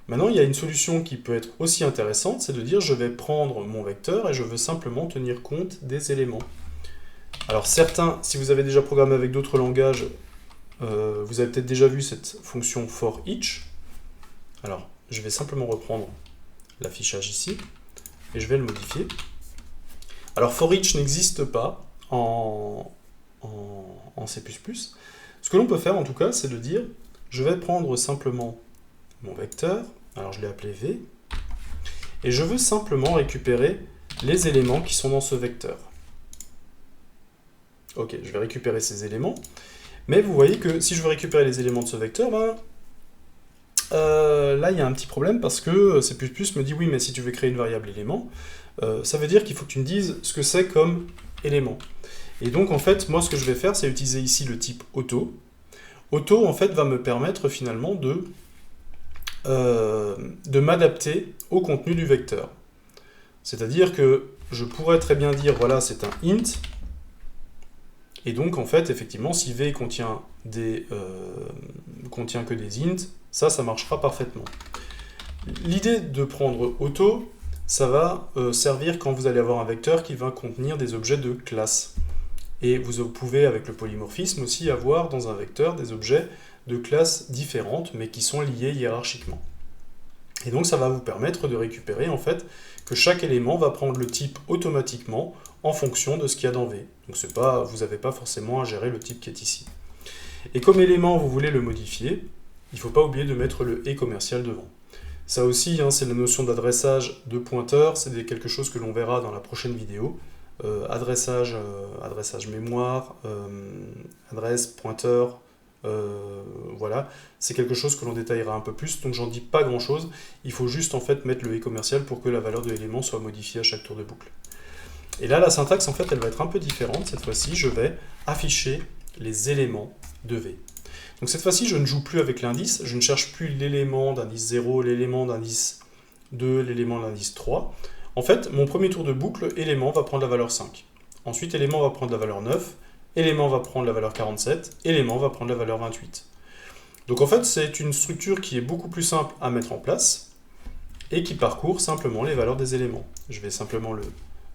Maintenant, il y a une solution qui peut être aussi intéressante, c'est de dire je vais prendre mon vecteur et je veux simplement tenir compte des éléments. Alors certains, si vous avez déjà programmé avec d'autres langages, vous avez peut-être déjà vu cette fonction for each. Alors, je vais simplement reprendre l'affichage ici, et je vais le modifier. Alors for each n'existe pas en C++. Ce que l'on peut faire en tout cas, c'est de dire, je vais prendre simplement mon vecteur, alors je l'ai appelé V, et je veux simplement récupérer les éléments qui sont dans ce vecteur. Ok, je vais récupérer ces éléments, mais vous voyez que si je veux récupérer les éléments de ce vecteur, là il y a un petit problème parce que C++ me dit oui, mais si tu veux créer une variable élément, ça veut dire qu'il faut que tu me dises ce que c'est comme élément. Et donc en fait, moi ce que je vais faire, c'est utiliser ici le type auto. Auto en fait va me permettre finalement de m'adapter au contenu du vecteur. C'est-à-dire que je pourrais très bien dire, voilà, c'est un int, et donc en fait, effectivement, si V contient que des int, ça marchera parfaitement. L'idée de prendre auto, ça va servir quand vous allez avoir un vecteur qui va contenir des objets de classe. Et vous pouvez, avec le polymorphisme, aussi avoir dans un vecteur des objets de classes différentes, mais qui sont liés hiérarchiquement. Et donc ça va vous permettre de récupérer en fait que chaque élément va prendre le type automatiquement en fonction de ce qu'il y a dans V. Donc vous n'avez pas forcément à gérer le type qui est ici. Et comme élément, vous voulez le modifier, il ne faut pas oublier de mettre le « et » commercial devant. Ça aussi, c'est la notion d'adressage de pointeur, c'est quelque chose que l'on verra dans la prochaine vidéo. Adressage mémoire, adresse, pointeur, voilà, c'est quelque chose que l'on détaillera un peu plus, donc j'en dis pas grand chose, il faut juste en fait mettre le « et » commercial pour que la valeur de l'élément soit modifiée à chaque tour de boucle. Et là, la syntaxe, en fait, elle va être un peu différente. Cette fois-ci, je vais afficher les éléments de V. Donc cette fois-ci, je ne joue plus avec l'indice, je ne cherche plus l'élément d'indice 0, l'élément d'indice 2, l'élément d'indice 3. En fait, mon premier tour de boucle, élément va prendre la valeur 5. Ensuite, élément va prendre la valeur 9, élément va prendre la valeur 47, élément va prendre la valeur 28. Donc en fait, c'est une structure qui est beaucoup plus simple à mettre en place et qui parcourt simplement les valeurs des éléments. Je vais simplement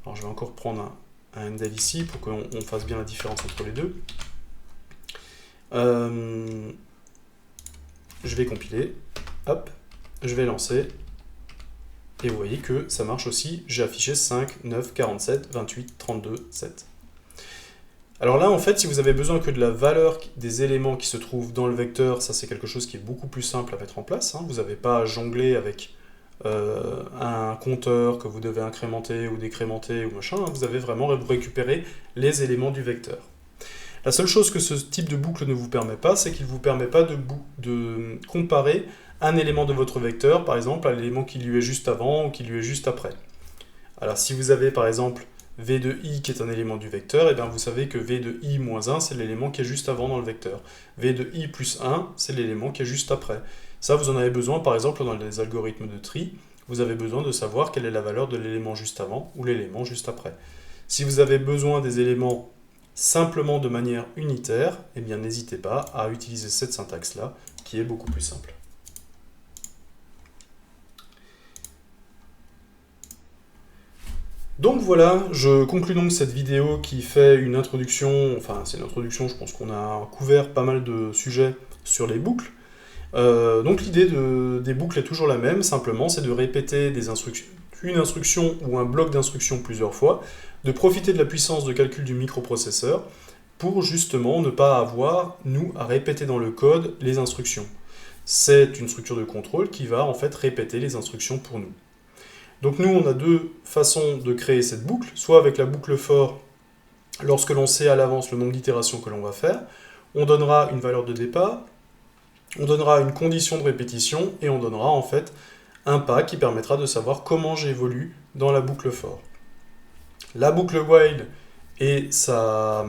Alors je vais encore prendre un ndel ici pour qu'on fasse bien la différence entre les deux. Je vais compiler, hop, je vais lancer, et vous voyez que ça marche aussi, j'ai affiché 5, 9, 47, 28, 32, 7. Alors là, en fait, si vous avez besoin que de la valeur des éléments qui se trouvent dans le vecteur, ça c'est quelque chose qui est beaucoup plus simple à mettre en place. Vous n'avez pas à jongler avec un compteur que vous devez incrémenter ou décrémenter ou machin. Vous avez vraiment récupéré les éléments du vecteur. La seule chose que ce type de boucle ne vous permet pas, c'est qu'il ne vous permet pas de comparer un élément de votre vecteur, par exemple, à l'élément qui lui est juste avant ou qui lui est juste après. Alors si vous avez par exemple v de i qui est un élément du vecteur, et bien vous savez que v de i moins 1, c'est l'élément qui est juste avant dans le vecteur. v de i plus 1, c'est l'élément qui est juste après. Ça, vous en avez besoin, par exemple, dans les algorithmes de tri, vous avez besoin de savoir quelle est la valeur de l'élément juste avant ou l'élément juste après. Si vous avez besoin des éléments simplement de manière unitaire, eh bien n'hésitez pas à utiliser cette syntaxe-là, qui est beaucoup plus simple. Donc voilà, je conclus donc cette vidéo qui fait une introduction, enfin c'est une introduction, je pense qu'on a couvert pas mal de sujets sur les boucles. Donc l'idée des boucles est toujours la même, simplement c'est de répéter une instruction ou un bloc d'instructions plusieurs fois, de profiter de la puissance de calcul du microprocesseur pour justement ne pas avoir, nous, à répéter dans le code les instructions. C'est une structure de contrôle qui va en fait répéter les instructions pour nous. Donc nous, on a deux façons de créer cette boucle, soit avec la boucle for, lorsque l'on sait à l'avance le nombre d'itérations que l'on va faire, on donnera une valeur de départ, on donnera une condition de répétition, et on donnera en fait un pas qui permettra de savoir comment j'évolue dans la boucle for. La boucle while et sa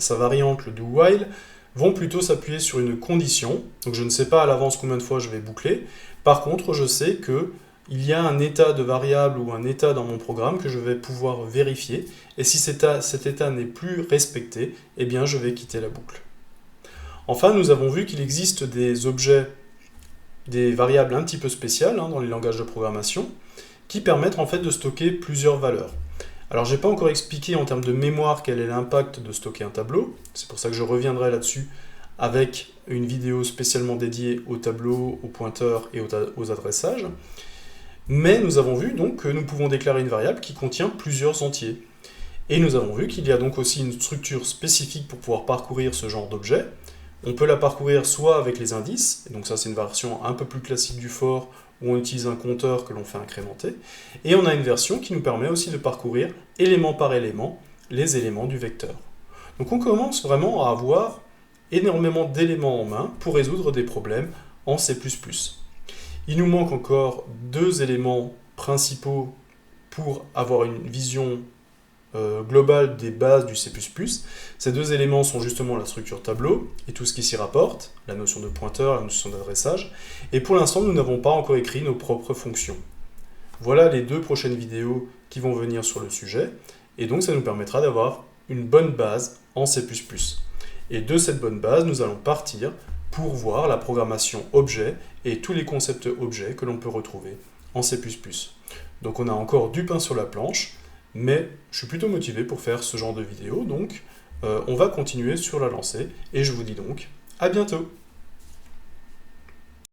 variante, le do while, vont plutôt s'appuyer sur une condition. Donc je ne sais pas à l'avance combien de fois je vais boucler. Par contre, je sais que il y a un état de variable ou un état dans mon programme que je vais pouvoir vérifier. Et si cet état n'est plus respecté, eh bien je vais quitter la boucle. Enfin, nous avons vu qu'il existe des objets, des variables un petit peu spéciales dans les langages de programmation, qui permettent en fait de stocker plusieurs valeurs. Alors j'ai pas encore expliqué en termes de mémoire quel est l'impact de stocker un tableau, c'est pour ça que je reviendrai là-dessus avec une vidéo spécialement dédiée au tableau, aux pointeurs et aux adressages. Mais nous avons vu donc que nous pouvons déclarer une variable qui contient plusieurs entiers. Et nous avons vu qu'il y a donc aussi une structure spécifique pour pouvoir parcourir ce genre d'objet. On peut la parcourir soit avec les indices, et donc ça c'est une version un peu plus classique du for, où on utilise un compteur que l'on fait incrémenter, et on a une version qui nous permet aussi de parcourir élément par élément les éléments du vecteur. Donc on commence vraiment à avoir énormément d'éléments en main pour résoudre des problèmes en C++. Il nous manque encore deux éléments principaux pour avoir une vision globale des bases du C++. Ces deux éléments sont justement la structure tableau et tout ce qui s'y rapporte, la notion de pointeur, la notion d'adressage, et pour l'instant nous n'avons pas encore écrit nos propres fonctions. Voilà les deux prochaines vidéos qui vont venir sur le sujet, et donc ça nous permettra d'avoir une bonne base en C++. Et de cette bonne base, nous allons partir pour voir la programmation objet et tous les concepts objets que l'on peut retrouver en C++. Donc on a encore du pain sur la planche, mais je suis plutôt motivé pour faire ce genre de vidéo, donc on va continuer sur la lancée, et je vous dis donc à bientôt.